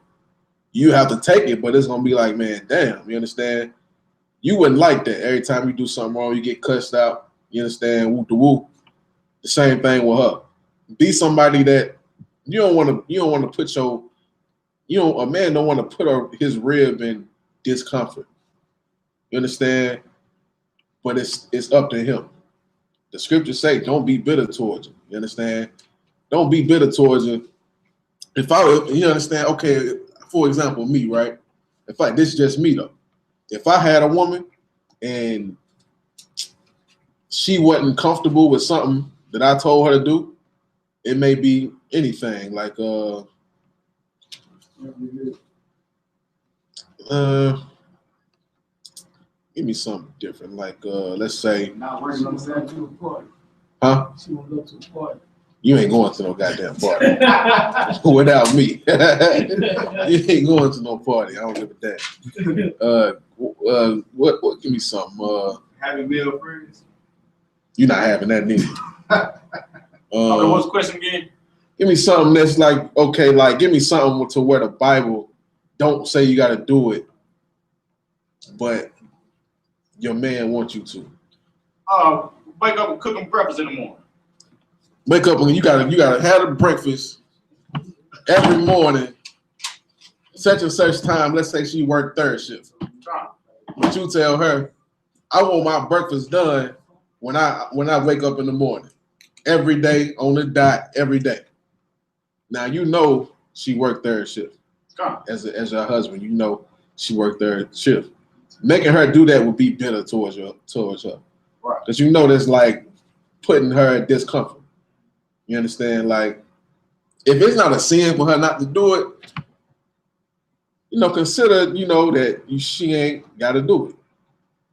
Speaker 1: You have to take it, but it's gonna be like, man, damn. You understand? You wouldn't like that. Every time you do something wrong, you get cussed out. You understand? Whoop the whoop. The same thing with her. Be somebody that you don't want to put your, a man don't want to put his rib in discomfort. You understand? But it's up to him. The scriptures say, don't be bitter towards him. You understand? Don't be bitter towards him. You understand? Okay, for example, me, right? This is just me though. If I had a woman and she wasn't comfortable with something that I told her to do, it may be anything like give me something different. Like let's say
Speaker 5: Not working on the same to a party.
Speaker 1: Huh?
Speaker 3: She want to go to a party.
Speaker 1: You ain't going to no goddamn party. Without me. You ain't going to no party. I don't give a damn. What give me something.
Speaker 2: Having male friends.
Speaker 1: You're not having that neither.
Speaker 2: Okay, what's the question again?
Speaker 1: Give me something that's like, okay, like give me something to where the Bible don't say you got to do it, but your man wants you to.
Speaker 2: Wake up and cook them breakfast in the morning.
Speaker 1: Wake up and you gotta have the breakfast every morning, such and such time. Let's say she worked third shift, but you tell her, I want my breakfast done when I wake up in the morning, every day on the dot, every day. Now you know she worked third shift. As your husband, you know she worked third shift. Making her do that would be bitter towards her, right? Because you know that's like putting her at discomfort. You understand? Like, if it's not a sin for her not to do it, consider, that she ain't got to do it.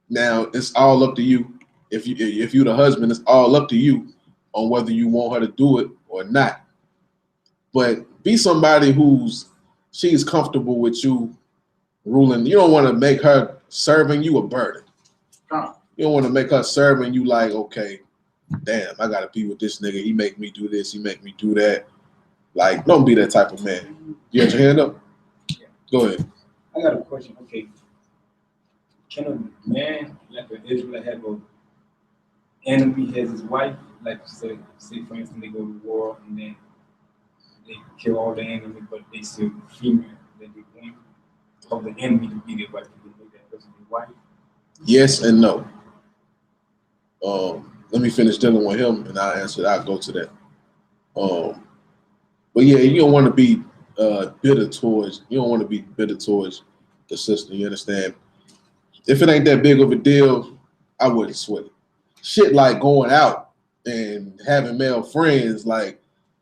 Speaker 1: Now, it's all up to you. If you the husband, it's all up to you on whether you want her to do it or not. But be somebody she's comfortable with you ruling. You don't want to make her serving you a burden. You don't want to make her serving you like, okay, damn, I gotta be with this nigga. He make me do this. He make me do that. Like, don't be that type of man. You got your hand up?
Speaker 6: Yeah.
Speaker 1: Go ahead.
Speaker 6: I got a question. Okay. Can a man, like an Israelite, have an enemy as his wife? Like, say for instance, they go to war and then they kill all the enemy, but they still female that they want of the enemy to be their wife, to make that person their wife?
Speaker 1: Yes and no. Let me finish dealing with him, and I'll answer that. I'll go to that. But yeah, you don't want to be bitter towards. You don't want to be bitter towards the sister. You understand? If it ain't that big of a deal, I wouldn't sweat it. Shit like going out and having male friends, like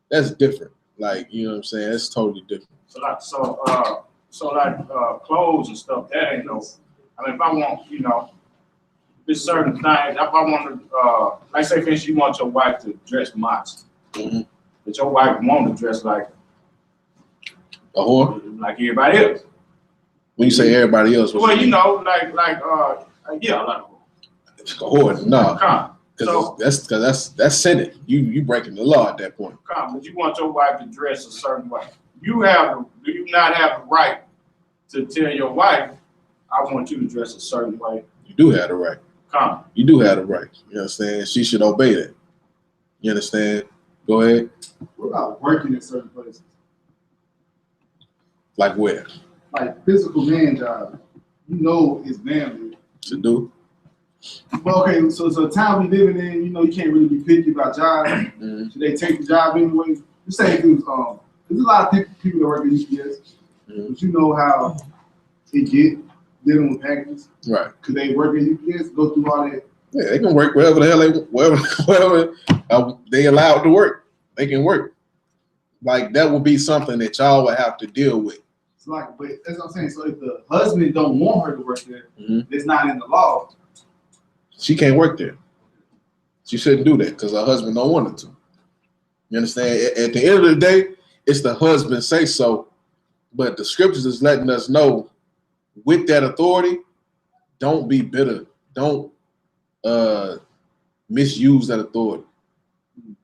Speaker 1: that's different. Like, you know what I'm saying? That's totally different.
Speaker 2: So like clothes and stuff, that ain't no. I mean, if I want, you know, there's certain things. If I want to, like say for instance, you want your wife to dress modest, but your wife want to dress like
Speaker 1: a whore,
Speaker 2: like everybody else.
Speaker 1: When you say everybody else,
Speaker 2: well, you know, like yeah, like
Speaker 1: a whore. No, because
Speaker 2: so,
Speaker 1: that's sinning. You breaking the law at that point.
Speaker 2: But you want your wife to dress a certain way. Do you not have the right to tell your wife, I want you to dress a certain way?
Speaker 1: You do have the right. You do have the right. You understand? She should obey that. You understand? Go ahead.
Speaker 5: What about working in certain places?
Speaker 1: Like where?
Speaker 5: Like physical man job. You know it's manly.
Speaker 1: To do.
Speaker 5: Well, okay, so the town we living in, you know, you can't really be picky about jobs. Should they take the job anyway? You say if it was, there's a lot of people that work at UPS, but you know how they get dealing with packages.
Speaker 1: Right.
Speaker 5: Could they work at UPS, go through all that? Yeah,
Speaker 1: they can work wherever the hell wherever they allowed to work. They can work. Like that would be something that y'all would have to deal with.
Speaker 5: It's like, but that's what I'm saying. So if the husband don't want her to work there, it's not in the law.
Speaker 1: She can't work there. She shouldn't do that because her husband don't want her to. You understand? At the end of the day, it's the husband say so, but the scriptures is letting us know with that authority, don't be bitter. Don't misuse that authority.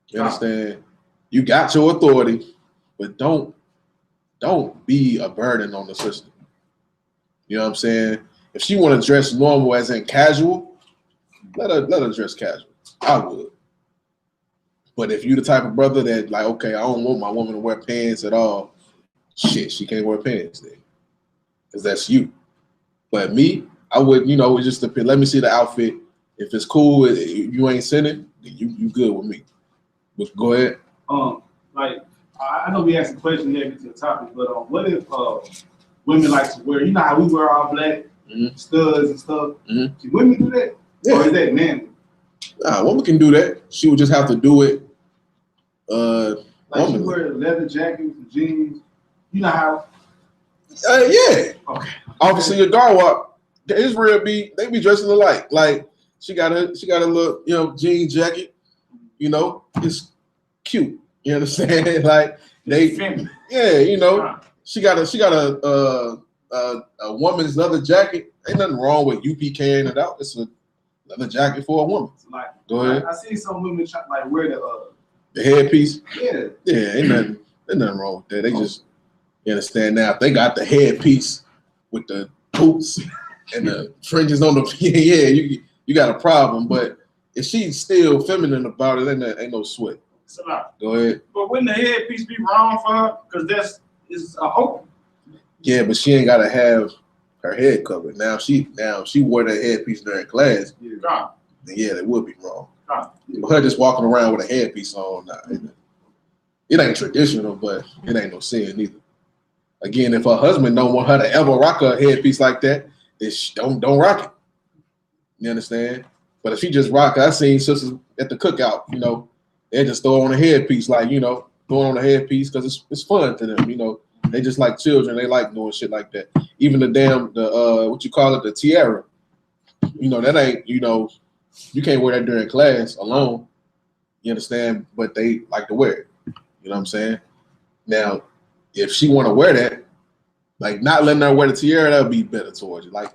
Speaker 1: You understand? You got your authority, but don't be a burden on the sister. You know what I'm saying? If she want to dress normal as in casual, let her dress casual. I would. But if you the type of brother that like, okay, I don't want my woman to wear pants at all, shit, she can't wear pants then. Because that's you. But me, I would, you know, it just depends. Let me see the outfit. If it's cool, you ain't sinning, then you good with me. But go ahead.
Speaker 5: Like I know we asked a question here to the topic, but what if women like to wear? You know how we wear all black studs and stuff. Can women do that? Yeah. Or is that manly?
Speaker 1: Nah, woman can do that. She would just have to do it.
Speaker 5: Like she wear a leather jacket with jeans. You know how?
Speaker 1: Yeah.
Speaker 5: Okay.
Speaker 1: Obviously, a Garwap, Israel they be dressing alike. Like she got a little, you know, jean jacket. You know, it's cute. You understand? Like yeah, you know, she got a woman's leather jacket. Ain't nothing wrong with UPK it out. It's a leather jacket for a woman.
Speaker 5: Like,
Speaker 1: go ahead.
Speaker 5: I see some women like wear
Speaker 1: the headpiece.
Speaker 5: Yeah.
Speaker 1: Yeah, ain't nothing wrong with that. They just, you understand now. If they got the headpiece with the boots and the fringes on the yeah, you got a problem. But if she's still feminine about it, ain't no sweat. Go ahead.
Speaker 2: But wouldn't the headpiece be wrong for her? Because it's open.
Speaker 1: Yeah, but she ain't gotta have her head covered. Now she wore that headpiece during class. Yeah, that would be wrong. But her just walking around with a headpiece on, it ain't traditional, but it ain't no sin either. Again, if her husband don't want her to ever rock a headpiece like that, then don't rock it. You understand? But if she just rock it, I seen sisters at the cookout, you know, they just throw on a headpiece, like, you know, throwing on a headpiece because it's fun to them, you know. They just like children. They like doing shit like that. Even the what you call it, the tiara. You know, that ain't, you know, you can't wear that during class alone. You understand? But they like to wear it. You know what I'm saying? Now, if she want to wear that, like not letting her wear the tiara, that would be better towards you. Like,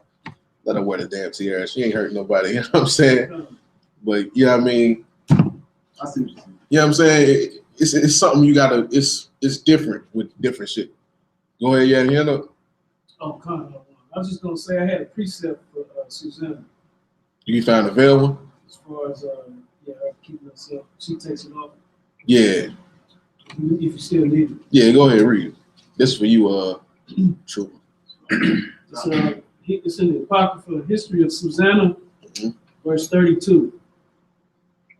Speaker 1: let her wear the damn tiara. She ain't hurting nobody. You know what I'm saying? But, you know what I mean?
Speaker 5: I see what you're saying.
Speaker 1: You know what I'm saying? It's something you gotta. It's different with different shit. Go ahead, YAHANNA.
Speaker 3: Oh, kind of. I was just gonna say I had a precept for Susanna
Speaker 1: You found a veil one?
Speaker 3: as far as her keeping herself. She takes it off.
Speaker 1: Yeah.
Speaker 3: If you still need it.
Speaker 1: Yeah, go ahead, read it. This is for you, True.
Speaker 3: It's in the Apocrypha History of Susanna, verse 32.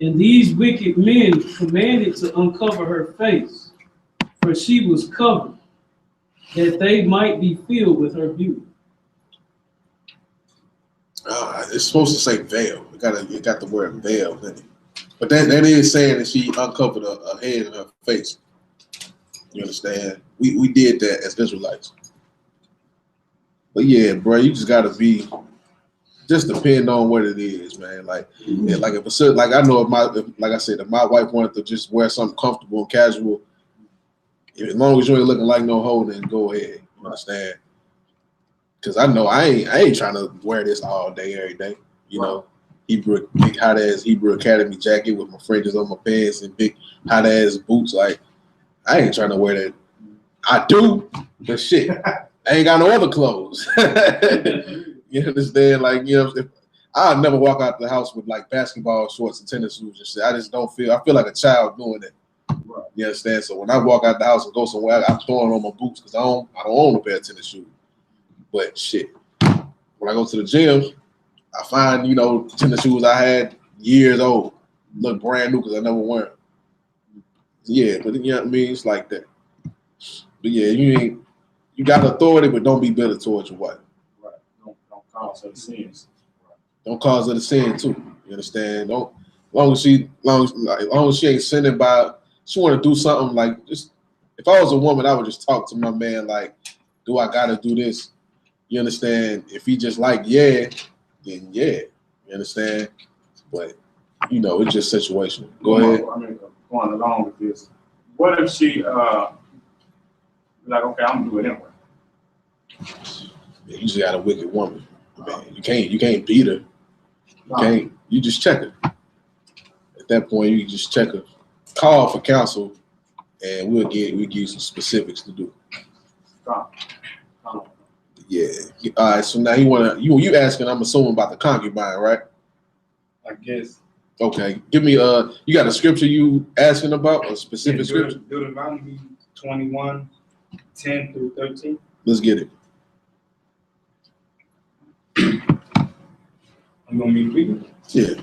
Speaker 3: And these wicked men commanded to uncover her face, for she was covered, that they might be filled with her beauty.
Speaker 1: It's supposed to say veil. It got the word veil in it. But that is saying that she uncovered her head and her face. You understand? We did that as Israelites. But yeah, bro, you just gotta be. Just depend on what it is, man. Like, like if it's like I know like I said, if my wife wanted to just wear something comfortable and casual, as long as you ain't looking like no hoe, then go ahead. You understand? Because I know I ain't trying to wear this all day, every day. You know, big hot ass Hebrew Academy jacket with my fringes on my pants and big hot ass boots. Like, I ain't trying to wear that. I do, but shit, I ain't got no other clothes. You understand? Like, you know, I'll never walk out the house with like basketball shorts and tennis shoes and shit. I just don't feel. I feel like a child doing that. Right. You understand? So when I walk out the house and go somewhere, I'm throwing on my boots because I don't own a pair of tennis shoes. But shit, when I go to the gym, I find, you know, tennis shoes I had years old look brand new because I never wear them. Yeah, but you know what I mean? It's like that. But yeah, you got authority, but don't be bitter towards your wife.
Speaker 2: Right. Don't cause her sins.
Speaker 1: Right. Don't cause her to sin too. You understand? Don't. Long as she ain't sinning by, she want to do something like just. If I was a woman, I would just talk to my man like, do I gotta do this? You understand? If he just like then yeah. You understand? But you know, it's just situational. Go ahead.
Speaker 2: I mean, going along with this, what if she like, okay, I'm gonna do it anyway?
Speaker 1: Yeah, you just got a wicked woman. Man, you can't beat her. You just check her. At that point, you just check her. Call for counsel, and we'll give you some specifics to do. Yeah. All right. So now you asking? I'm assuming about the concubine, right?
Speaker 2: I guess.
Speaker 1: Okay. Give me you got a scripture you asking about, a specific scripture?
Speaker 6: Deuteronomy 21:10-13.
Speaker 1: Let's get it.
Speaker 6: You want me to read it?
Speaker 1: Yeah.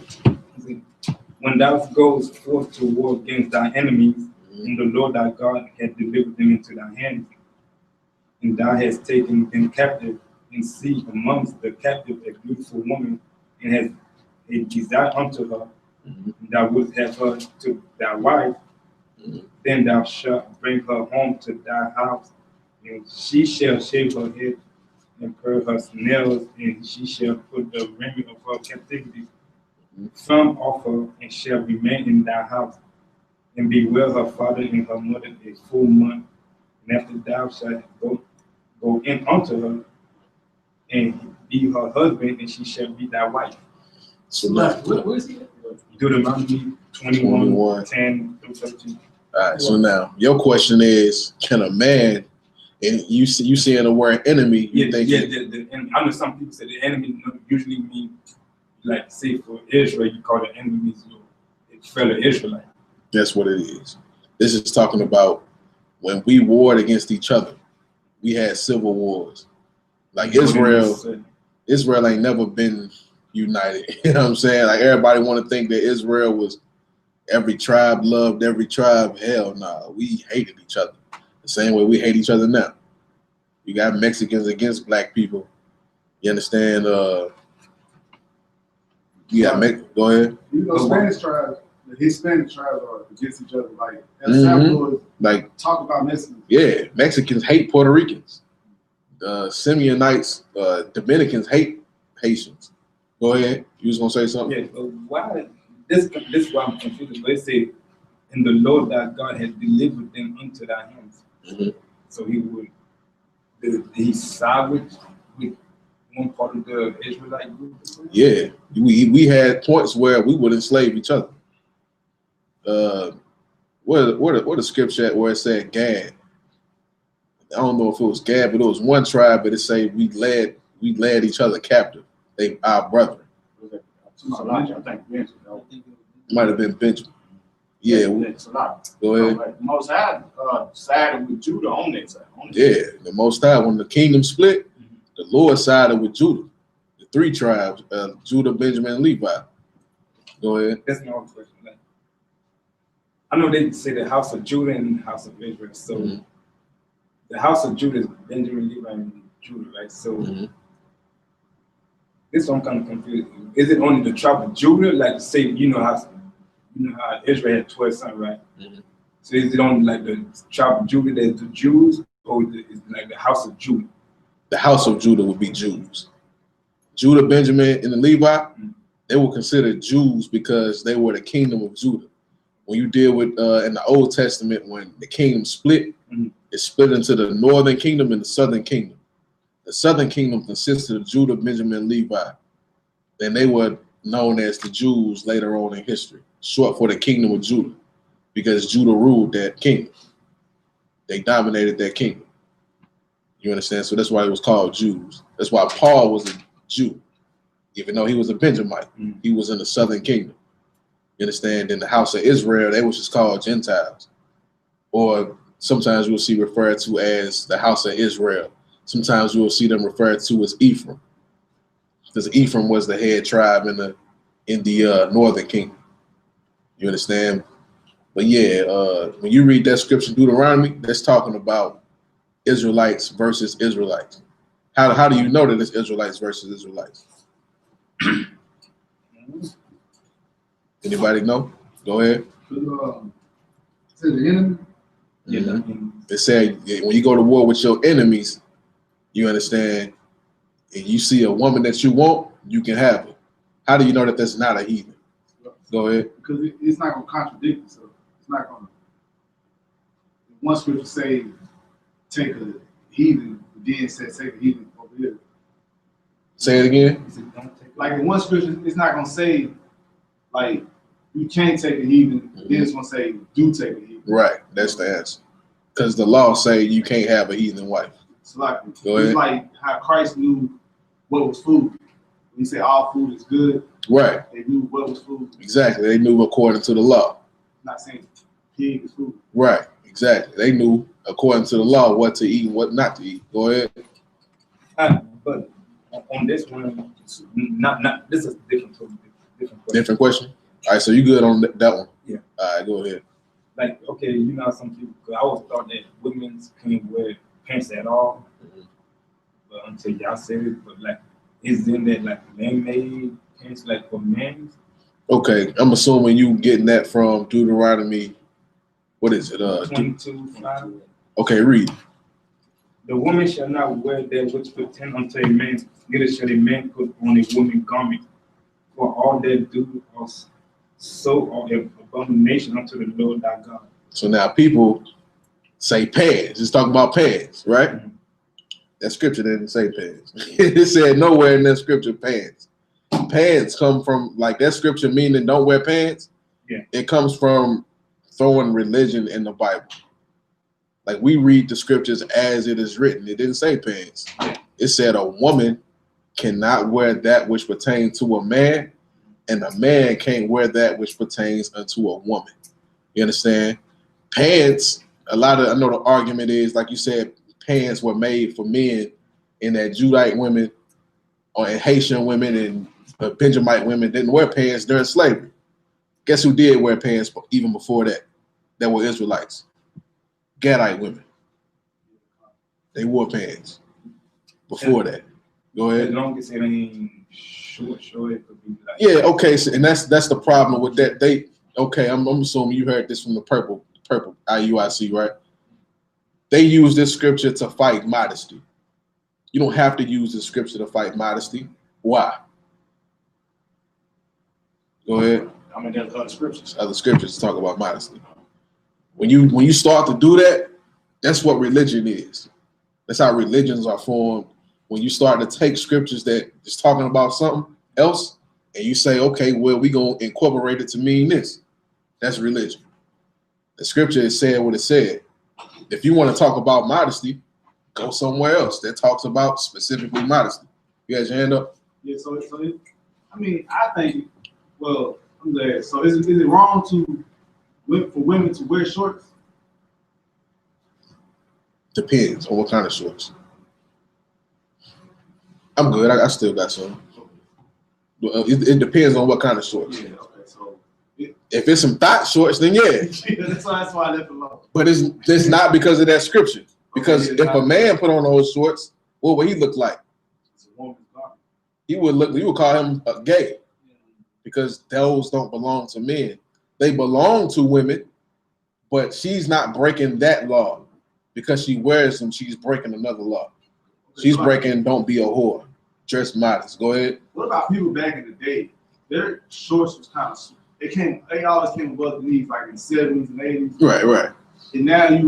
Speaker 6: When thou goest forth to war against thy enemies, and the Lord thy God hath delivered them into thy hands, and thou hast taken them captive, and see amongst the captive a beautiful woman, and hast a desire unto her, and thou wouldst have her to thy wife, then thou shalt bring her home to thy house, and she shall shave her head and curl her nails, and she shall put the raiment of her captivity from off her, and shall remain in thy house, and be well her father and her mother a full month, and after thou shalt go in unto her, and be her husband, and she shall be thy wife.
Speaker 1: So now,
Speaker 3: Where is he at?
Speaker 6: Deuteronomy 21:10-13.
Speaker 1: All right. So now, your question is, can a man, and you seeing the word enemy?
Speaker 6: I know some people say the enemy usually mean, like, say for Israel, you call the enemy your fellow Israelite.
Speaker 1: That's what it is. This is talking about when we warred against each other. We had civil wars. Like Israel ain't never been united. You know what I'm saying? Like everybody want to think that Israel was every tribe loved every tribe. Hell nah. We hated each other. The same way we hate each other now. You got Mexicans against black people. You understand? Go ahead.
Speaker 5: You know, Spanish tribes, the Hispanic tribes are against each other. Like El Salvador,
Speaker 1: like
Speaker 5: talk about Mexicans.
Speaker 1: Yeah, Mexicans hate Puerto Ricans. Simeonites, Dominicans hate Haitians. Go ahead. You was gonna say something?
Speaker 6: Yeah, but why? This is why I'm confused. But it says, "And the Lord thy God has delivered them into thy hands." So he side with one part of the Israelite group.
Speaker 1: Yeah, we had points where we would enslave each other. What the scripture at where it said Gad? I don't know if it was Gad, but it was one tribe, but it say we led each other captive. They our brethren. Might have been Benjamin. Yeah.
Speaker 2: It's a lot.
Speaker 1: Go ahead.
Speaker 2: The Most High sided with Judah on that side.
Speaker 1: Yeah, the Most High, when the kingdom split, the Lord sided with Judah. The three tribes, Judah, Benjamin, and Levi. Go ahead.
Speaker 6: That's my question. Like, I know they say the house of Judah and the house of Israel. So the house of Judah is Benjamin, Levi, and Judah, right? So this one kind of confused. Is it only the tribe of Judah? Like, say, you know how Israel had 12 sons, right? So is it only like the tribe of Judah that's the Jews, or is it like the house of Judah?
Speaker 1: The house of Judah would be Jews. Judah, Benjamin, and the Levi, they were considered Jews because they were the kingdom of Judah. When you deal with in the Old Testament, when the kingdom split, it split into the northern kingdom and the southern kingdom. The southern kingdom consisted of Judah, Benjamin, and Levi. Then they were known as the Jews later on in history, short for the kingdom of Judah, because Judah ruled that kingdom. They dominated that kingdom. You understand? So that's why it was called Jews. That's why Paul was a Jew. Even though he was a Benjamite, he was in the southern kingdom. You understand? In the house of Israel, they was just called Gentiles. Or sometimes you'll see referred to as the house of Israel. Sometimes you will see them referred to as Ephraim, because Ephraim was the head tribe in the northern kingdom. You understand? But yeah, when you read that scripture, Deuteronomy, that's talking about Israelites versus Israelites. How do you know that it's Israelites versus Israelites? Anybody know? Go ahead.
Speaker 5: To the enemy.
Speaker 6: Yeah.
Speaker 1: They say when you go to war with your enemies, you understand, and you see a woman that you want, you can have her. How do you know that that's not a heathen? Go ahead.
Speaker 5: Because it's not going to contradict itself. It's not going to. One scripture say, take a heathen, then say take a heathen over here.
Speaker 1: Say it again.
Speaker 5: Like in one scripture, it's not going to say, like, you can't take a heathen, then it's going to say, do take a heathen.
Speaker 1: Right, that's the answer. Because the law say you can't have a heathen wife.
Speaker 5: It's like how Christ knew what was food. When he said all food is good,
Speaker 1: right?
Speaker 5: They knew what was food.
Speaker 1: Exactly, they knew according to the law.
Speaker 5: I'm not saying pig is food.
Speaker 1: Right, exactly. They knew according to the law what to eat and what not to eat. Go ahead.
Speaker 6: But on this one, not this is different question.
Speaker 1: Different question. All right, so you good on that one?
Speaker 6: Yeah.
Speaker 1: All right, go ahead.
Speaker 6: Like, okay, you know, some people, cause I always thought that women couldn't wear pants at all, but until y'all said it. But like, isn't that like man-made pants, like for men?
Speaker 1: Okay, I'm assuming you getting that from Deuteronomy. What is it?
Speaker 6: 22:5.
Speaker 1: Okay, read.
Speaker 6: The woman shall not wear that which pertain unto a man, neither shall a man put on a woman garment. For all that do so are an abomination unto the Lord thy God.
Speaker 1: So now people say pants. It's talking about pants, right? That scripture didn't say pants. It said nowhere in that scripture pants. Pants come from, like, that scripture meaning don't wear pants.
Speaker 6: Yeah.
Speaker 1: It comes from throwing religion in the Bible. Like, we read the scriptures as it is written. It didn't say pants.
Speaker 6: Yeah.
Speaker 1: It said a woman cannot wear that which pertains to a man, and a man can't wear that which pertains unto a woman. You understand? Pants, I know the argument is, like you said, pants were made for men, and that Judite women or Haitian women and Benjamite women didn't wear pants during slavery. Guess who did wear pants even before that? That were Israelites. Gadite women. They wore pants before that. Go ahead.
Speaker 6: As long as it ain't short, it could be like.
Speaker 1: Yeah, okay, so, and that's the problem with that. I'm assuming you heard this from the purple IUIC, right? They use this scripture to fight modesty. You don't have to use this scripture to fight modesty. Why? Go ahead.
Speaker 2: I mean, there's other scriptures.
Speaker 1: Other scriptures talk about modesty. When you start to do that, that's what religion is. That's how religions are formed. When you start to take scriptures that is talking about something else, and you say, okay, well, we're going to incorporate it to mean this. That's religion. The scripture is saying what it said. If you want to talk about modesty, go somewhere else that talks about specifically modesty. You got your hand up?
Speaker 5: Yeah, I mean, I think, well, I'm glad. So is it wrong for women to wear shorts?
Speaker 1: Depends on what kind of shorts. I'm good. I still got some. It depends on what kind of shorts.
Speaker 5: Yeah, okay, so.
Speaker 1: If it's some thought shorts, then yeah.
Speaker 5: That's why I left it alone.
Speaker 1: But it's not because of that scripture. Because
Speaker 5: Okay,
Speaker 1: if a man put on those shorts, what would he look like?
Speaker 5: It's a woman's garment.
Speaker 1: You would call him a gay, because those don't belong to men. They belong to women, but she's not breaking that law. Because she wears them, she's breaking another law. She's breaking don't be a whore. Dress modest. Go ahead.
Speaker 5: What about people back in the day? Their shorts was kind of, they always came above the knees, like in the 70s and 80s.
Speaker 1: Right.
Speaker 5: And now they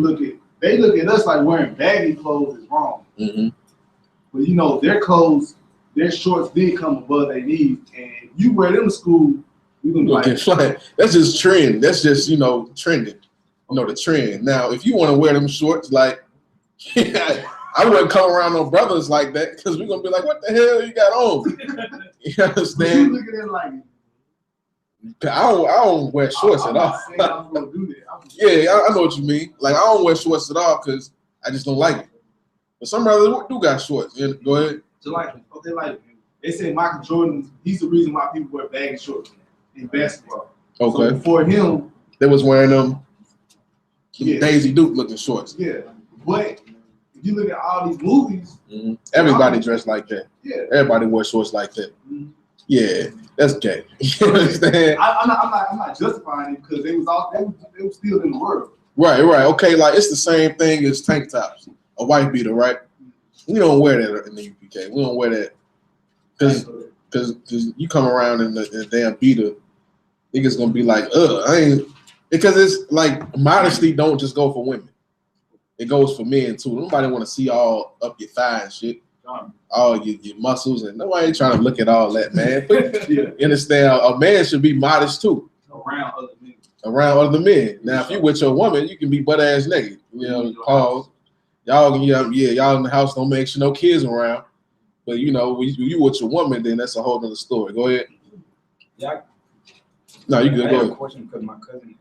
Speaker 5: look at us like wearing baggy clothes is wrong.
Speaker 1: Mm-hmm.
Speaker 5: But you know, their clothes, their shorts did come above their knees, and you wear them to school, you're gonna be like,
Speaker 1: that's just trend. That's just, trending. The trend. Now, if you want to wear them shorts, like, I wouldn't come around no brothers like that, because we're gonna be like, what the hell you got on? You understand?
Speaker 5: You look at them like,
Speaker 1: I don't wear shorts at all.
Speaker 5: I'm gonna do that.
Speaker 1: Yeah, I know what you mean. Like, I don't wear shorts at all because I just don't like it. But some brothers do got shorts. Yeah, go ahead.
Speaker 5: They say Michael Jordan, he's the reason why people wear baggy shorts in basketball.
Speaker 1: Okay.
Speaker 5: So before him,
Speaker 1: they was wearing them
Speaker 5: yeah.
Speaker 1: Daisy Duke looking shorts.
Speaker 5: Yeah. But if you look at all these movies,
Speaker 1: everybody dressed like that.
Speaker 5: Yeah.
Speaker 1: Everybody wore shorts like that.
Speaker 5: Mm-hmm.
Speaker 1: Yeah, that's gay. You understand?
Speaker 5: I'm not justifying it, because they was still in the world.
Speaker 1: Right. Okay, like it's the same thing as tank tops, a white beater, right? We don't wear that in the UPK. We don't wear that because you come around in the damn beater, niggas gonna be like, because it's like modesty don't just go for women. It goes for men too. Nobody want to see all up your thigh and shit. All your muscles, and nobody ain't trying to look at all that, man. You understand? A man should be modest too. Around other men. Now, if you with your woman, you can be butt ass naked. Pause. Y'all in the house, don't make sure no kids around. But when you with your woman, then that's a whole other story. Go ahead.
Speaker 6: Yeah.
Speaker 1: No, you good.
Speaker 6: I
Speaker 1: go
Speaker 6: have
Speaker 1: ahead.
Speaker 6: A question because my cousin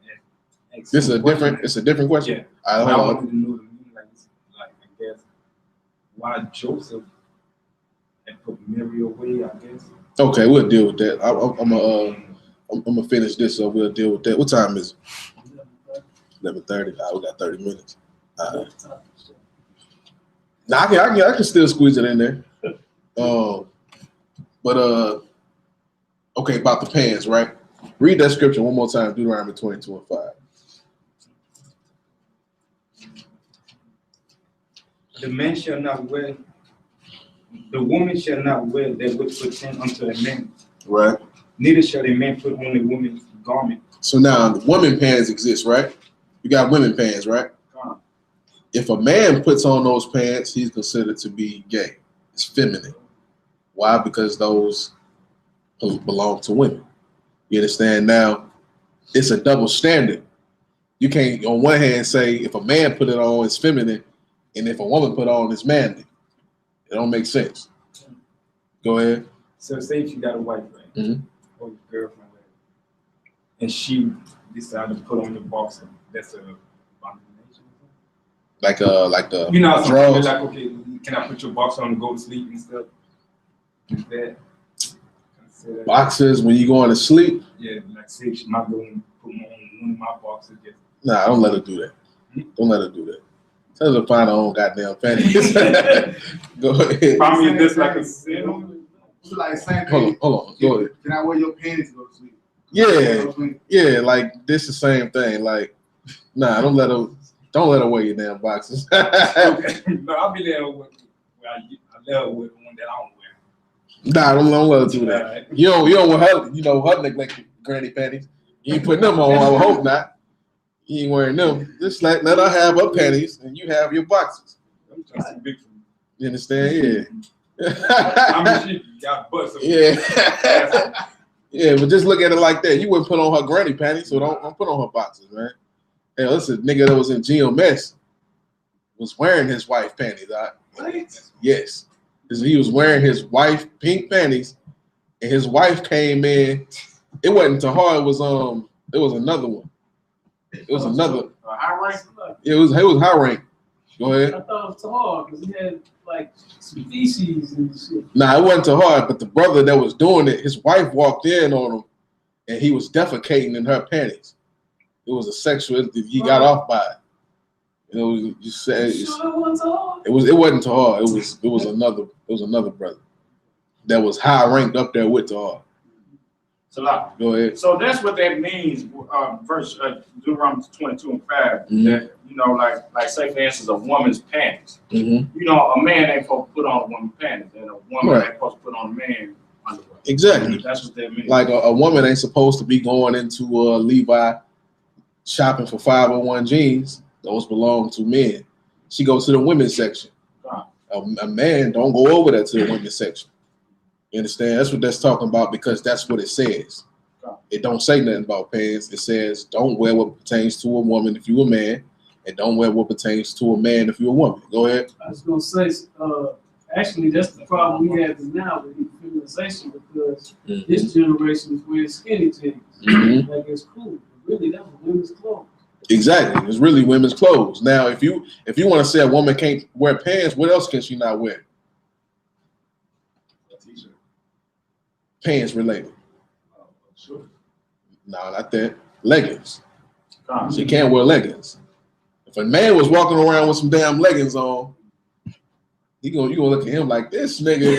Speaker 6: asked.
Speaker 1: It's a different question.
Speaker 6: Yeah.
Speaker 1: I
Speaker 6: wanted to know the meaning, like I guess, why Joseph and put Mary away, I guess.
Speaker 1: Okay, we'll deal with that. I'm gonna finish this, so we'll deal with that. What time is it? 11:30. We got 30 minutes. Now I can still squeeze it in there. Okay, about the pants, right? Read that scripture one more time. Deuteronomy 22:5.
Speaker 6: The woman shall not wear that which pertain unto a man.
Speaker 1: Right.
Speaker 6: Neither shall a man put on a woman's garment.
Speaker 1: So now the women pants exist, right? You got women pants, right? If a man puts on those pants, he's considered to be gay. It's feminine. Why? Because those belong to women. You understand? Now, it's a double standard. You can't, on one hand, say if a man put it on, it's feminine, and if a woman put on, it's manly. It don't make sense. Go ahead.
Speaker 6: So say if you got a wife, right?
Speaker 1: Mm-hmm.
Speaker 6: Or your girlfriend, right? And she decided to put on your boxer. That's a abomination.
Speaker 1: Like the
Speaker 6: drugs. Like, okay, can I put your boxer on to go to sleep and stuff? Is that
Speaker 1: boxers when you going to sleep?
Speaker 6: Yeah, like say she might go and put one of my boxers.
Speaker 1: Nah, don't let her do that. Don't let her do that. Tell her to find her own goddamn panties. Go ahead.
Speaker 6: Probably just like a
Speaker 5: Hold
Speaker 1: on. Go ahead.
Speaker 5: Can I wear your panties to go to sleep?
Speaker 1: Yeah, like this the same thing. Like, nah, don't let her wear your damn boxes.
Speaker 6: Okay. No, I'll be there with I let her wear the one that I don't wear.
Speaker 1: Nah, don't let her do that. Right. You don't want her, her neglected granny panties. You ain't putting them on, I would hope not. You ain't wearing them. Just let her have her panties and you have your boxes.
Speaker 6: I'm just too big for me.
Speaker 1: You understand? Yeah.
Speaker 6: I mean, she got butts.
Speaker 1: Yeah. Yeah, but just look at it like that. You wouldn't put on her granny panties, so don't put on her boxers, man. Hell, this is a nigga that was in GMS was wearing his wife panties. Yes. He was wearing his wife pink panties, and his wife came in. It wasn't Tahar, it was another one. It was another
Speaker 2: high rank.
Speaker 1: It was high rank. Go ahead.
Speaker 3: I thought it was Tahar because he had like some feces and shit.
Speaker 1: Nah, it wasn't Tahar, but the brother that was doing it, his wife walked in on him, and he was defecating in her panties. It was a sexual. He got off by it. You know, you said it wasn't Tahar. It was another brother that was high ranked up there with Tahar.
Speaker 2: Salah.
Speaker 1: Go ahead.
Speaker 2: So that's what that means. Verse Deuteronomy 22 and 5. That like say for instance, a woman's panties. You know, a man ain't supposed to put on a woman's panties, and a woman ain't supposed to put on a man underwear.
Speaker 1: Exactly.
Speaker 2: That's what that means.
Speaker 1: Like a woman ain't supposed to be going into Levi shopping for 501 jeans. Those belong to men. She goes to the women's section. A man don't go over there to the women's section. You understand? That's what that's talking about because that's what it says. It don't say nothing about pants. It says don't wear what pertains to a woman if you're a man, and don't wear what pertains to a man if you're a woman. Go ahead.
Speaker 3: I was gonna say, actually, that's the problem we have now with feminization because this generation is wearing skinny jeans. Like it's cool. But really, that was women's clothes.
Speaker 1: Exactly. It's really women's clothes. Now, if you want to say a woman can't wear pants, what else can she not wear? Pants related.
Speaker 2: Sure.
Speaker 1: No, not that. Leggings. She can't wear leggings. If a man was walking around with some damn leggings on, you gonna look at him like this nigga.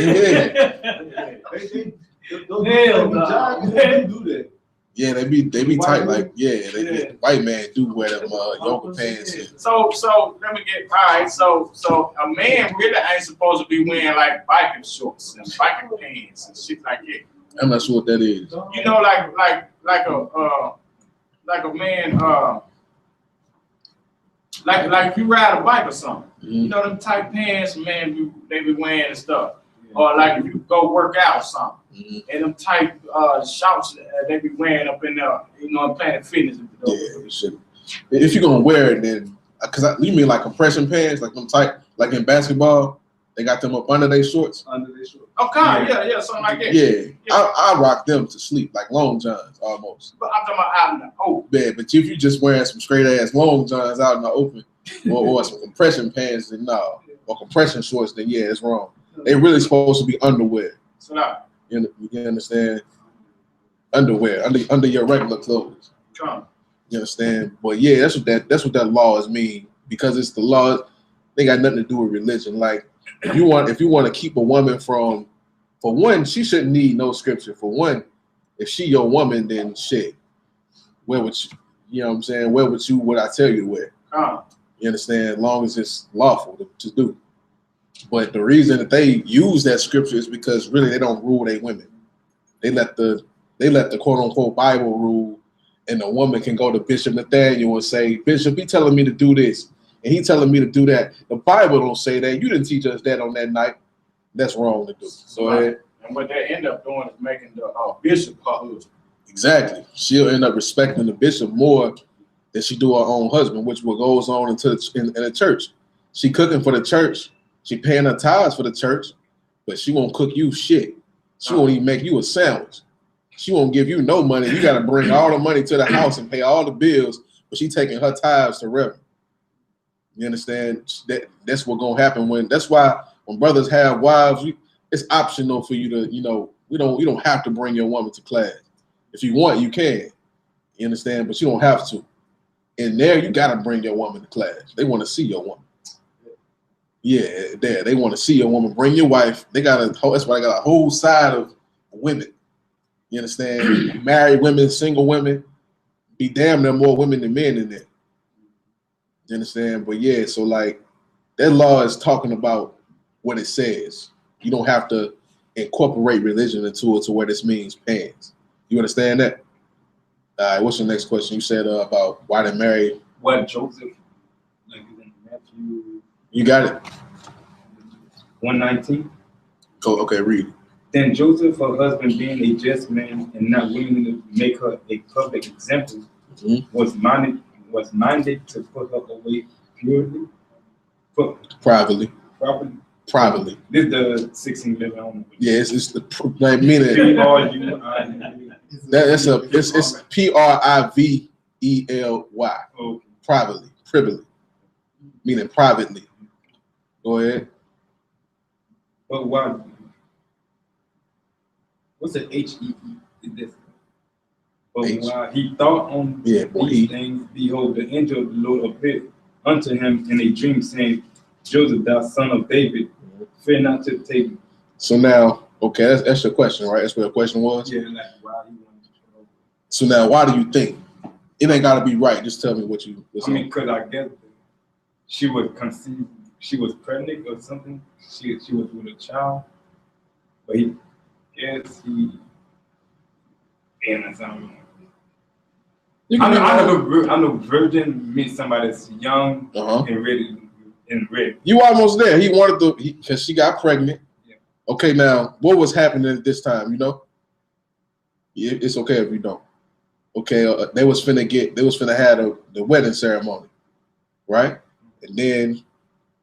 Speaker 5: They do that.
Speaker 1: Yeah, they be tight like the white man do wear them yoga pants.
Speaker 2: So let me get right. So a man really ain't supposed to be wearing like biking shorts and biking pants and shit like that.
Speaker 1: I'm not sure what that is.
Speaker 2: You know, like a man like if you ride a bike or something. You know them tight pants, man, they be wearing and stuff. Or like if you go work out or something, and them tight shorts they be wearing up in there, you know, Planet Fitness.
Speaker 1: Yeah, you should. If you're gonna wear it, then you mean like compression pants, like them tight, like in basketball, they got them up under their shorts.
Speaker 2: Okay, yeah, something like that.
Speaker 1: Yeah. I rock them to sleep, like long johns almost.
Speaker 2: But I'm talking about out in the open.
Speaker 1: Yeah, but if you just wearing some straight ass long johns out in the open, or some compression pants, then no, or compression shorts, then yeah, it's wrong. They really supposed to be underwear.
Speaker 2: So now,
Speaker 1: you understand? Underwear under your regular clothes. You understand? But yeah, that's what that laws mean because it's the law. They got nothing to do with religion. Like if you want to keep a woman from, for one, she shouldn't need no scripture. For one, if she your woman, then shit, where would you know what I'm saying? Where would you what I tell you to wear? You understand? As long as it's lawful to do. But the reason that they use that scripture is because really they don't rule their women. They let the quote unquote Bible rule, and the woman can go to Bishop Nathaniel and say, Bishop, he telling me to do this, and he telling me to do that. The Bible don't say that. You didn't teach us that on that night. That's wrong to do. Go ahead.
Speaker 2: And what they end up doing is making the bishop her husband.
Speaker 1: Exactly. She'll end up respecting the bishop more than she do her own husband, which what goes on in the church. She cooking for the church. She paying her tithes for the church, but she won't cook you shit. She won't even make you a sandwich. She won't give you no money. You got to bring all the money to the house and pay all the bills, but she taking her tithes to Reverend. You understand? That's what's gonna happen that's why when brothers have wives, it's optional for you to, you don't have to bring your woman to class. If you want, you can. You understand? But you don't have to. In there, you gotta bring your woman to class. They want to see your woman. Yeah, they want to see your woman. Bring your wife. That's why I got a whole side of women. You understand? Married women, single women. Be damn, there are more women than men in there. You understand? But yeah, so like that law is talking about what it says. You don't have to incorporate religion into it to where this means pants. You understand that? All right, what's your next question? You said about why they married.
Speaker 6: What Joseph, like in Matthew.
Speaker 1: You got it.
Speaker 6: 119.
Speaker 1: Go. Okay, read.
Speaker 6: Then Joseph, her husband, being a just man and not willing to make her a public example, was minded to put her away purely,
Speaker 1: privately.
Speaker 6: Privately. This is the 1611.
Speaker 1: Yeah, it's the like meaning it's Prively.
Speaker 6: Okay.
Speaker 1: Privately, meaning privately. Go ahead.
Speaker 6: But why? What's the HEE? Is this? But while he thought on these things, behold, the angel of the Lord appeared unto him in a dream, saying, Joseph, thou son of David, fear not to take me.
Speaker 1: So now, okay, that's your question, right? That's what the question was?
Speaker 6: Yeah, like why he wanted to know.
Speaker 1: So now, why do you think? It ain't got to be right. Just tell me what you...
Speaker 6: I mean, because I guess she was conceived, she was pregnant or something. She was with a child. But he and something. I know virgin means somebody that's young and ready and ready.
Speaker 1: You almost there. He wanted to, because she got pregnant. Yeah. Okay, now what was happening at this time? You know, it's okay if you don't. Okay, they was finna have the wedding ceremony, right? And then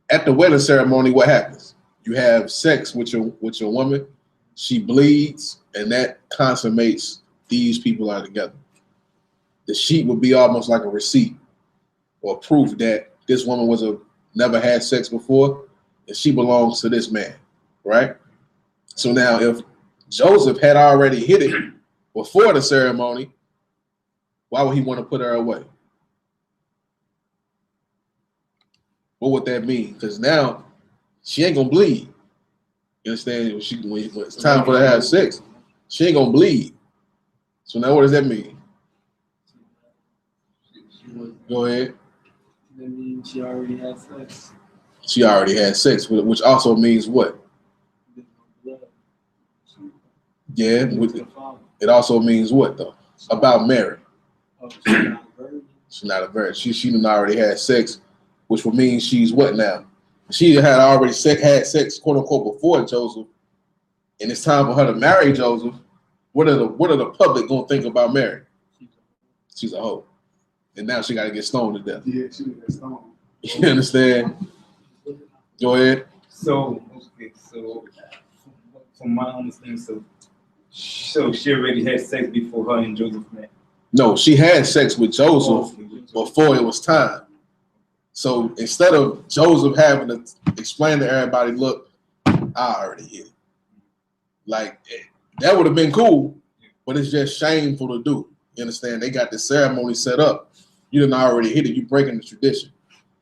Speaker 1: at the wedding ceremony, what happens? You have sex with your woman. She bleeds, and that consummates these people are together. The sheet would be almost like a receipt or proof that this woman never had sex before, and she belongs to this man, right? So now, if Joseph had already hit it before the ceremony, why would he want to put her away? What would that mean? Because now she ain't gonna bleed. You understand? When it's time for her to have sex, she ain't gonna bleed. So now what does that mean? Go ahead.
Speaker 3: That means she already had sex.
Speaker 1: She already had sex, which also means what? Yeah, it also means what though? About Mary. She's not a virgin. She done already had sex, which would mean she's what now? She had already had sex, quote unquote, before Joseph, and it's time for her to marry Joseph. What are the public gonna think about Mary? She's a hoe, and now she got to get stoned to death.
Speaker 5: Yeah, she got stoned.
Speaker 1: You understand? Go ahead.
Speaker 6: So from my understanding, so she already had sex before her and Joseph met.
Speaker 1: No, she had sex with Joseph before it was time. So instead of Joseph having to explain to everybody, look, I already hit it. Like, that would have been cool, but it's just shameful to do. You understand? They got the ceremony set up. You done already hit it. You breaking the tradition.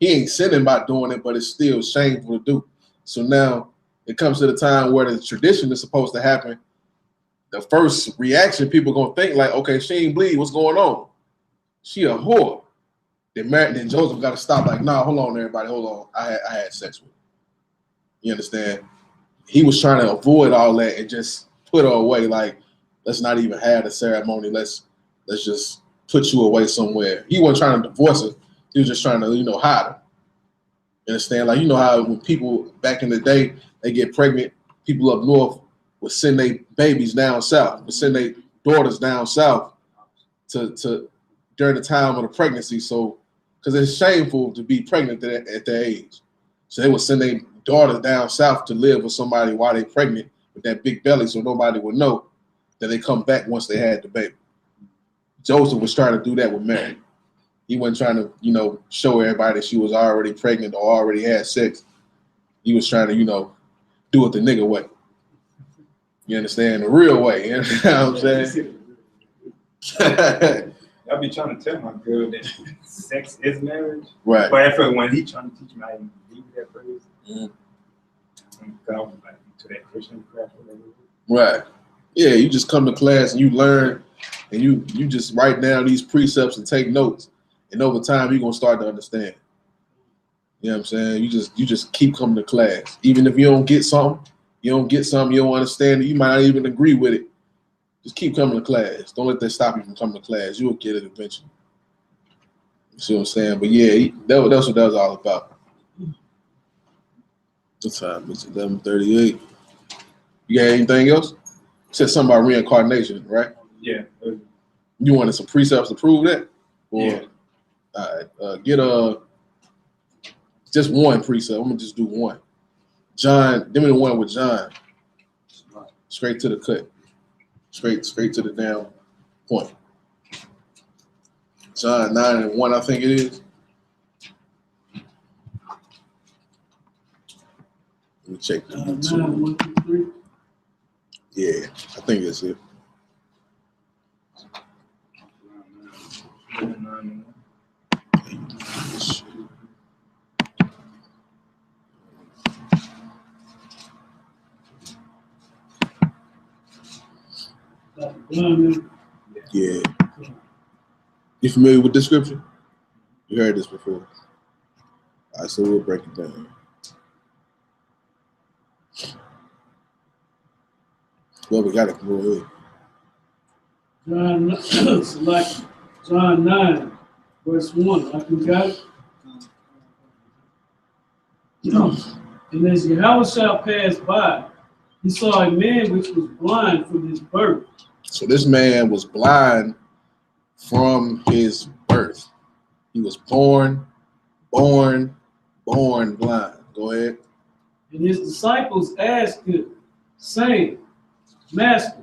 Speaker 1: He ain't sinning by doing it, but it's still shameful to do. So now it comes to the time where the tradition is supposed to happen. The first reaction, people gonna think like, okay, she ain't bleed. What's going on? She a whore. Then Joseph got to stop. Like, nah, hold on, everybody, hold on. I had sex with her. You understand? He was trying to avoid all that and just put her away. Like, let's not even have the ceremony. Let's just put you away somewhere. He wasn't trying to divorce her. He was just trying to, hide her. You understand? Like, you know how when people back in the day, they get pregnant, people up north would send their babies down south, would send their daughters down south to during the time of the pregnancy. So, because it's shameful to be pregnant at their age. So they would send their daughter down south to live with somebody while they're pregnant with that big belly, so nobody would know that they come back once they had the baby. Joseph was trying to do that with Mary. He wasn't trying to, show everybody that she was already pregnant or already had sex. He was trying to, do it the nigga way. You understand? The real way. You know what I'm saying?
Speaker 6: I be trying to tell my girl that sex is marriage.
Speaker 1: Right.
Speaker 6: But I feel when he trying to teach me, I didn't believe that phrase. I was like to that Christian crap.
Speaker 1: Right. Yeah, you just come to class and you learn, and you just write down these precepts and take notes, and over time you're gonna start to understand. You know what I'm saying? You just keep coming to class, even if you don't get something, you don't understand it, you might not even agree with it. Just keep coming to class. Don't let that stop you from coming to class. You'll get it eventually. You see what I'm saying? But yeah, that's what that was all about. What time is it? 11:38. You got anything else? Said something about reincarnation, right?
Speaker 6: Yeah.
Speaker 1: You wanted some precepts to prove that? Or,
Speaker 6: Yeah.
Speaker 1: All right. Get just one precept. I'm gonna just do one. John, give me the one with John. Straight to the cut. Straight to the damn point. John 9:1, I think it is. Let me check the YouTube.
Speaker 3: 9, 1, 2, 3.
Speaker 1: Yeah, I think that's it. Yeah. You familiar with this scripture? You heard this before. All right, so we'll break it down. Well, we got it. Go ahead.
Speaker 3: John 9, verse 1. I can got it. And as YAHANNA passed by, he saw a man which was blind from his birth.
Speaker 1: So this man was blind from his birth. He was born blind. Go ahead.
Speaker 3: And his disciples asked him, saying, Master,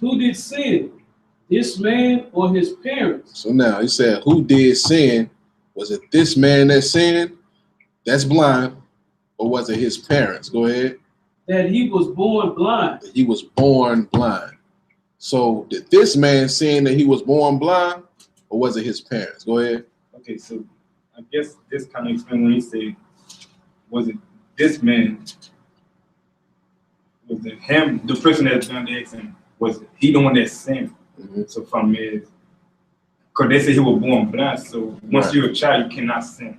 Speaker 3: who did sin, this man or his parents?
Speaker 1: So now he said, who did sin? Was it this man that sinned, that's blind, or was it his parents? Go ahead.
Speaker 3: That he was born blind.
Speaker 1: He was born blind. So did this man sin that he was born blind, or was it his parents? Go ahead.
Speaker 6: Okay, so I guess this kind of explains when he said, was it this man? Was it him, the person that's done the accident? Was he the one that sinned?
Speaker 1: Mm-hmm.
Speaker 6: So from his, because they say he was born blind. So once you're a child, you cannot sin.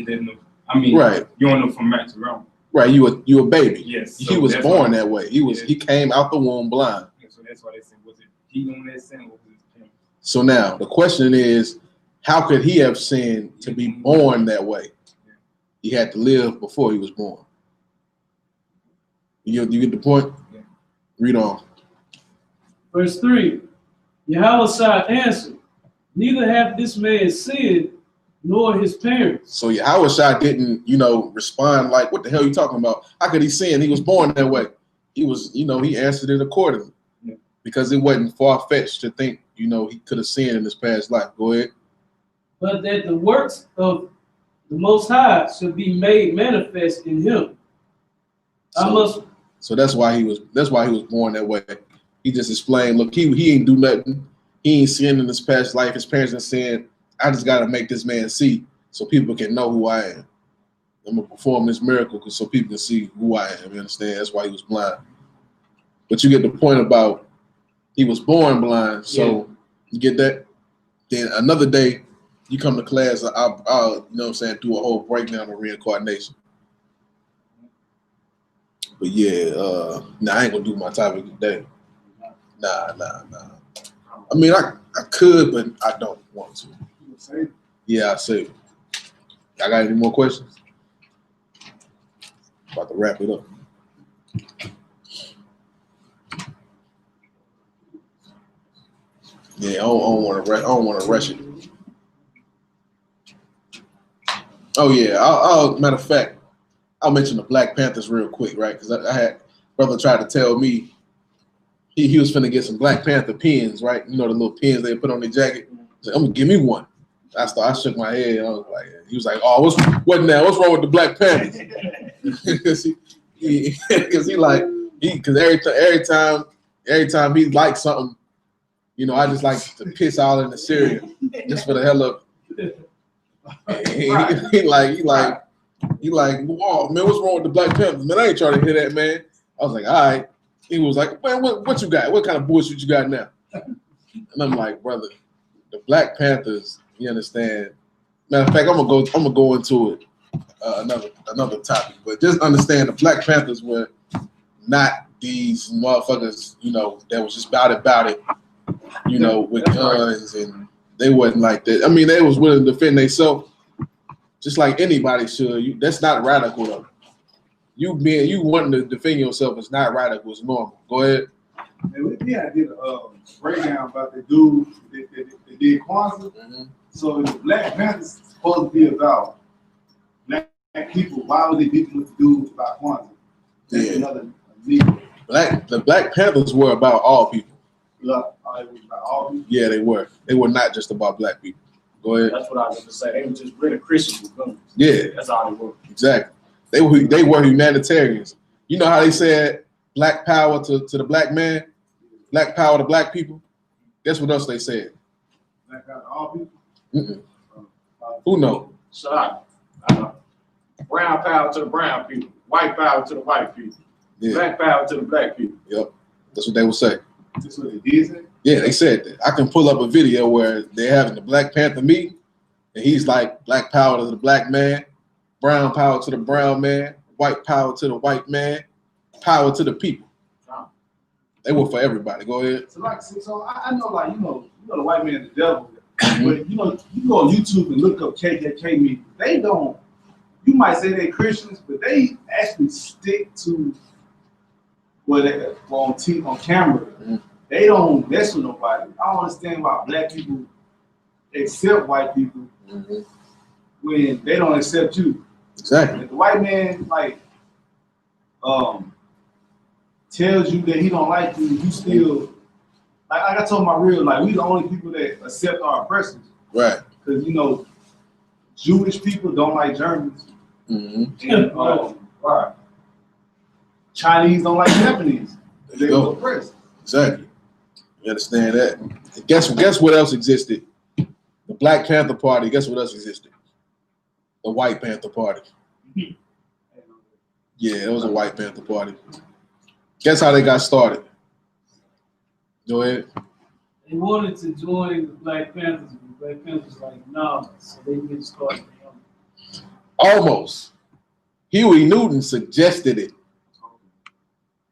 Speaker 6: There's no, I mean,
Speaker 1: right.
Speaker 6: You don't know from right to wrong.
Speaker 1: Right, you a baby.
Speaker 6: Yes.
Speaker 1: So he was born that way. He came out the womb blind.
Speaker 6: So that's why they said, was it he the one that sinned, or was it his parents?
Speaker 1: So now the question is, how could he have sinned to be born that way? He had to live before he was born. You get the point?
Speaker 6: Yeah.
Speaker 1: Read on.
Speaker 3: Verse 3. YAHANNA answered, neither hath this man sinned, nor his parents.
Speaker 1: So YAHANNA didn't, respond like, what the hell are you talking about? How could he sin? He was born that way. He was, he answered it accordingly.
Speaker 6: Yeah.
Speaker 1: Because it wasn't far-fetched to think, he could have sinned in his past life. Go ahead.
Speaker 3: But that the works of the Most High should be made manifest in him.
Speaker 1: So that's why he was born that way. He just explained, look, he ain't do nothing. He ain't sinned in his past life. His parents are saying, I just got to make this man see so people can know who I am. I'm going to perform this miracle so people can see who I am. You understand? That's why he was blind. But you get the point about he was born blind. So you get that? Then another day, you come to class, I'll do a whole breakdown of reincarnation. But yeah, I ain't going to do my topic today. Nah. I mean, I could, but I don't want to. Yeah, I say. I got any more questions? About to wrap it up. Yeah, I don't want to rush it. Oh yeah, I'll matter of fact, I'll mention the Black Panthers real quick, right? Because I had brother tried to tell me he was finna get some Black Panther pins, right? You know the little pins they put on their jacket. He's like, I'm gonna give me one. I shook my head. I was like, he was like, oh, what's wrong with the Black Panthers? Because every time he likes something, I just like to piss all in the cereal just for the hell of it. He like, whoa, man, what's wrong with the Black Panthers? Man, I ain't trying to hear that, man. I was like, all right. He was like, man, what you got? What kind of bullshit you got now? And I'm like, brother, the Black Panthers, you understand? Matter of fact, I'm gonna go into it another topic, but just understand the Black Panthers were not these motherfuckers, that was just about it, with guns, and they wasn't like that. I mean, they was willing to defend themselves, just like anybody should. That's not radical though. you wanting to defend yourself is not right. It was normal. Go ahead.
Speaker 5: And we did a breakdown about the dude that did Kwanzaa.
Speaker 1: Mm-hmm.
Speaker 5: So the Black Panthers supposed to be about black people. Why would they beat with the dude about Kwanzaa? That's another legal.
Speaker 1: The Black Panthers were about all people.
Speaker 5: It was about all people.
Speaker 1: Yeah, they were. They were not just about black people. Go ahead.
Speaker 2: That's what I was going to say. They were just really Christians with guns.
Speaker 1: Yeah,
Speaker 2: That's all they were.
Speaker 1: exactly. They were humanitarians. You know how they said black power to the black man, black power to black people? Guess what else they said?
Speaker 5: Black power to all people?
Speaker 1: Mm-mm. Who know?
Speaker 2: SHALAM. Brown power to the brown people. White power to the white people.
Speaker 1: Yeah.
Speaker 2: Black power to the black people.
Speaker 1: Yep. That's what they would say.
Speaker 5: That's what they did say?
Speaker 1: Yeah, they said that. I can pull up a video where they're having the Black Panther meeting, and he's like, black power to the black man, brown power to the brown man, white power to the white man, power to the people. They were for everybody. Go ahead.
Speaker 5: So I know, like, you know the white man is the devil. But you know, you go on YouTube and look up KKK meetings. They don't. You might say they're Christians, but they actually stick to what they on camera.
Speaker 1: Mm-hmm.
Speaker 5: They don't mess with nobody. I don't understand why black people accept white people when they don't accept you.
Speaker 1: Exactly.
Speaker 5: If the white man like tells you that he don't like you, you still like I told my real, like, we the only people that accept our oppressors.
Speaker 1: Right.
Speaker 5: Because, you know, Jewish people don't like Germans.
Speaker 1: Mm-hmm.
Speaker 5: And Chinese don't like Japanese. They were oppressed.
Speaker 1: Exactly. You understand that? And guess what else existed? The Black Panther Party. Guess what else existed? The White Panther Party. Yeah, it was a White Panther Party. Guess how they got started? Go ahead.
Speaker 3: They wanted to join the Black Panthers, but the Black Panthers like, no, so they didn't get started.
Speaker 1: Almost. Huey Newton suggested it.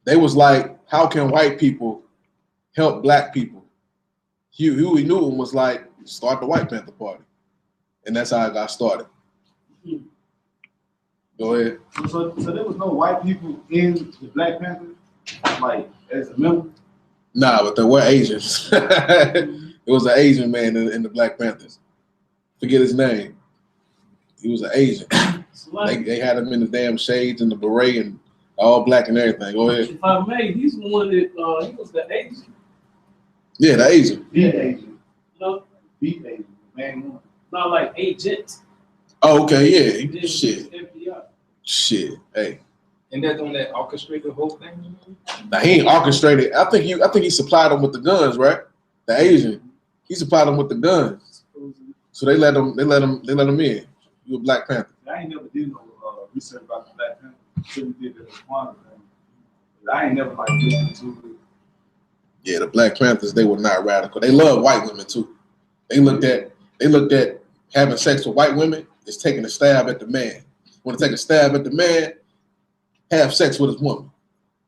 Speaker 1: They was like, how can white people help black people? Huey Newton was like, start the White Panther Party. And that's how it got started. Go ahead.
Speaker 5: So there was no white people in the Black Panther, like, as a member?
Speaker 1: Nah, but there were Asians. It was an Asian man in the Black Panthers. Forget his name. He was an Asian. They had him in the damn shades and the beret and all black and everything. Go ahead.
Speaker 3: If I may, he's the one that he was the Asian.
Speaker 1: Yeah, the Asian.
Speaker 5: The Asian.
Speaker 3: No,
Speaker 5: The Asian. Man,
Speaker 3: not like agent.
Speaker 1: Oh, okay, yeah. Shit.
Speaker 3: FBI.
Speaker 1: Shit. Hey.
Speaker 6: And that's on that orchestrated whole thing.
Speaker 1: Now he ain't orchestrated. I think he supplied them with the guns, right? The Asian. He supplied them with the guns. So they let him in. You a Black Panther.
Speaker 5: I ain't never did no research about the Black Panther. Until we did the Kwanzaa thing. But I ain't never like listened to it.
Speaker 1: Yeah, the Black Panthers, they were not radical. They love white women too. They looked at having sex with white women as taking a stab at the man. Want to take a stab at the man, have sex with his woman.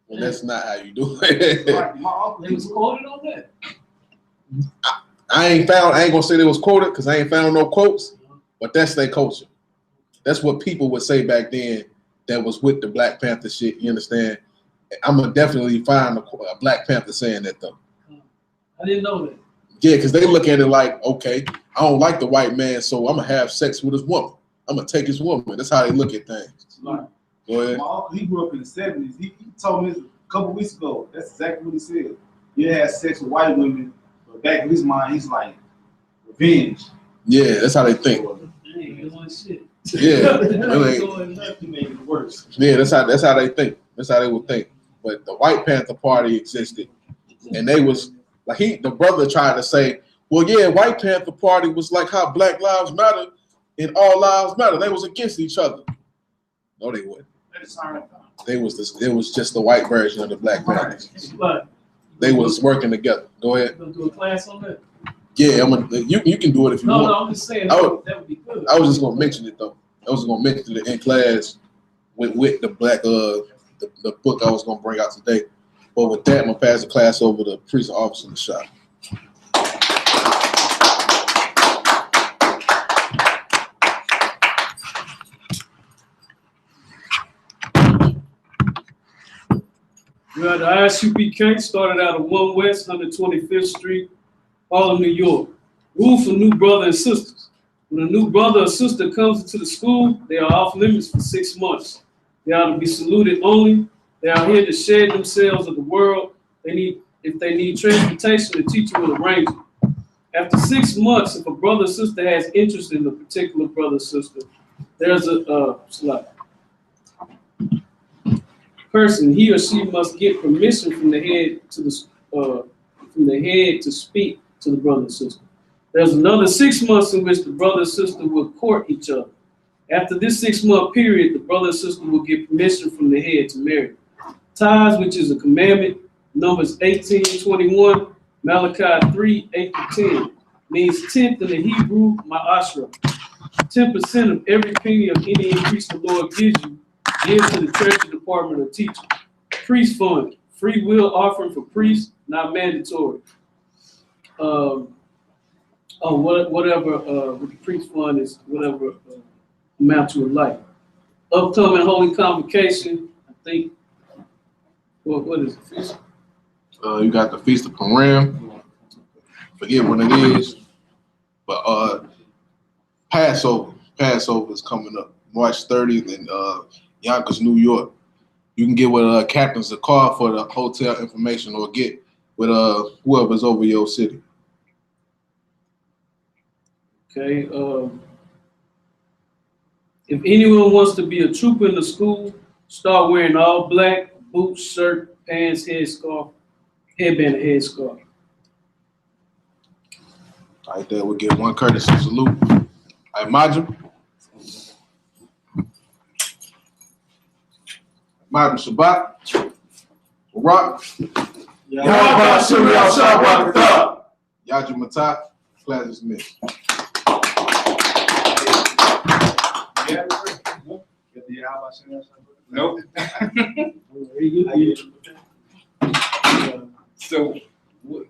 Speaker 1: Well, that's not how you do it.
Speaker 5: Like, my uncle,
Speaker 3: They was quoted on that.
Speaker 1: I ain't gonna say they was quoted because I ain't found no quotes, but that's their culture. That's what people would say back then that was with the Black Panther shit, you understand? I'm gonna definitely find a Black Panther saying that though.
Speaker 3: I didn't know that.
Speaker 1: Yeah, because they look at it like, okay, I don't like the white man, so I'm gonna have sex with his woman. I'm gonna take his woman. That's how they look at things.
Speaker 5: like,
Speaker 1: Go ahead.
Speaker 5: my uncle, he grew up in the 70s. He told me this a couple weeks ago. That's exactly what he said. He had sex with white women, but back in his mind, he's like, revenge.
Speaker 1: Yeah, that's how they think.
Speaker 3: They ain't doing shit.
Speaker 1: Yeah,
Speaker 3: They
Speaker 1: really.
Speaker 3: ain't doing nothing.
Speaker 5: He made it worse.
Speaker 1: Yeah, that's how they think. That's how they would think. But the White Panther Party existed, and they was like the brother tried to say, well, yeah, White Panther Party was like how Black Lives Matter and All Lives Matter. They was against each other. No, they wouldn't. It was just the white version of the Black Panthers.
Speaker 3: But
Speaker 1: They was working together. Go ahead.
Speaker 3: gonna do a class on that.
Speaker 1: Yeah, you can do it if you want.
Speaker 3: No, I'm just saying
Speaker 1: I
Speaker 3: that
Speaker 1: would-
Speaker 3: would be good.
Speaker 1: I was just gonna mention it though. I was gonna mention it in class with the black the book I was gonna bring out today. But with that, I'm gonna pass the class over to priest officer in the shop.
Speaker 3: Well, the I.S.U.P.K started out at 1 West 125th Street, Harlem, New York. Rule for new brother and sisters. When a new brother or sister comes into the school, they are off limits for 6 months. They are to be saluted only. They are here to shade themselves of the world. If they need transportation, the teacher will arrange it. After 6 months, if a brother or sister has interest in a particular brother or sister, there's a person, he or she must get permission from the head to speak to the brother or sister. There's another 6 months in which the brother and sister will court each other. After this 6-month period, the brother and sister will get permission from the head to marry. Tithes, which is a commandment, Numbers 18:21, Malachi 3:8-10, means tenth in the Hebrew, ma'ashra. 10% of every penny of any increase the Lord gives you, give to the treasury department or teacher. Priest fund, free will offering for priests, not mandatory. Whatever with the priest fund is whatever amount to a life. Upcoming holy convocation, I think. What is it?
Speaker 1: You got the Feast of Purim. Forget what it is, but Passover is coming up March 30th in Yonkers, New York. You can get with Captain's a call for the hotel information, or get with whoever's over your city.
Speaker 3: Okay. If anyone wants to be a trooper in the school, start wearing all black, boots, shirt, pants, headscarf, headband, and headscarf.
Speaker 1: Right there, we'll get one courtesy salute. All right, Majum. Majum Shabbat. Rock. Yaju Matah. Class dismissed.
Speaker 6: Nope. So, what?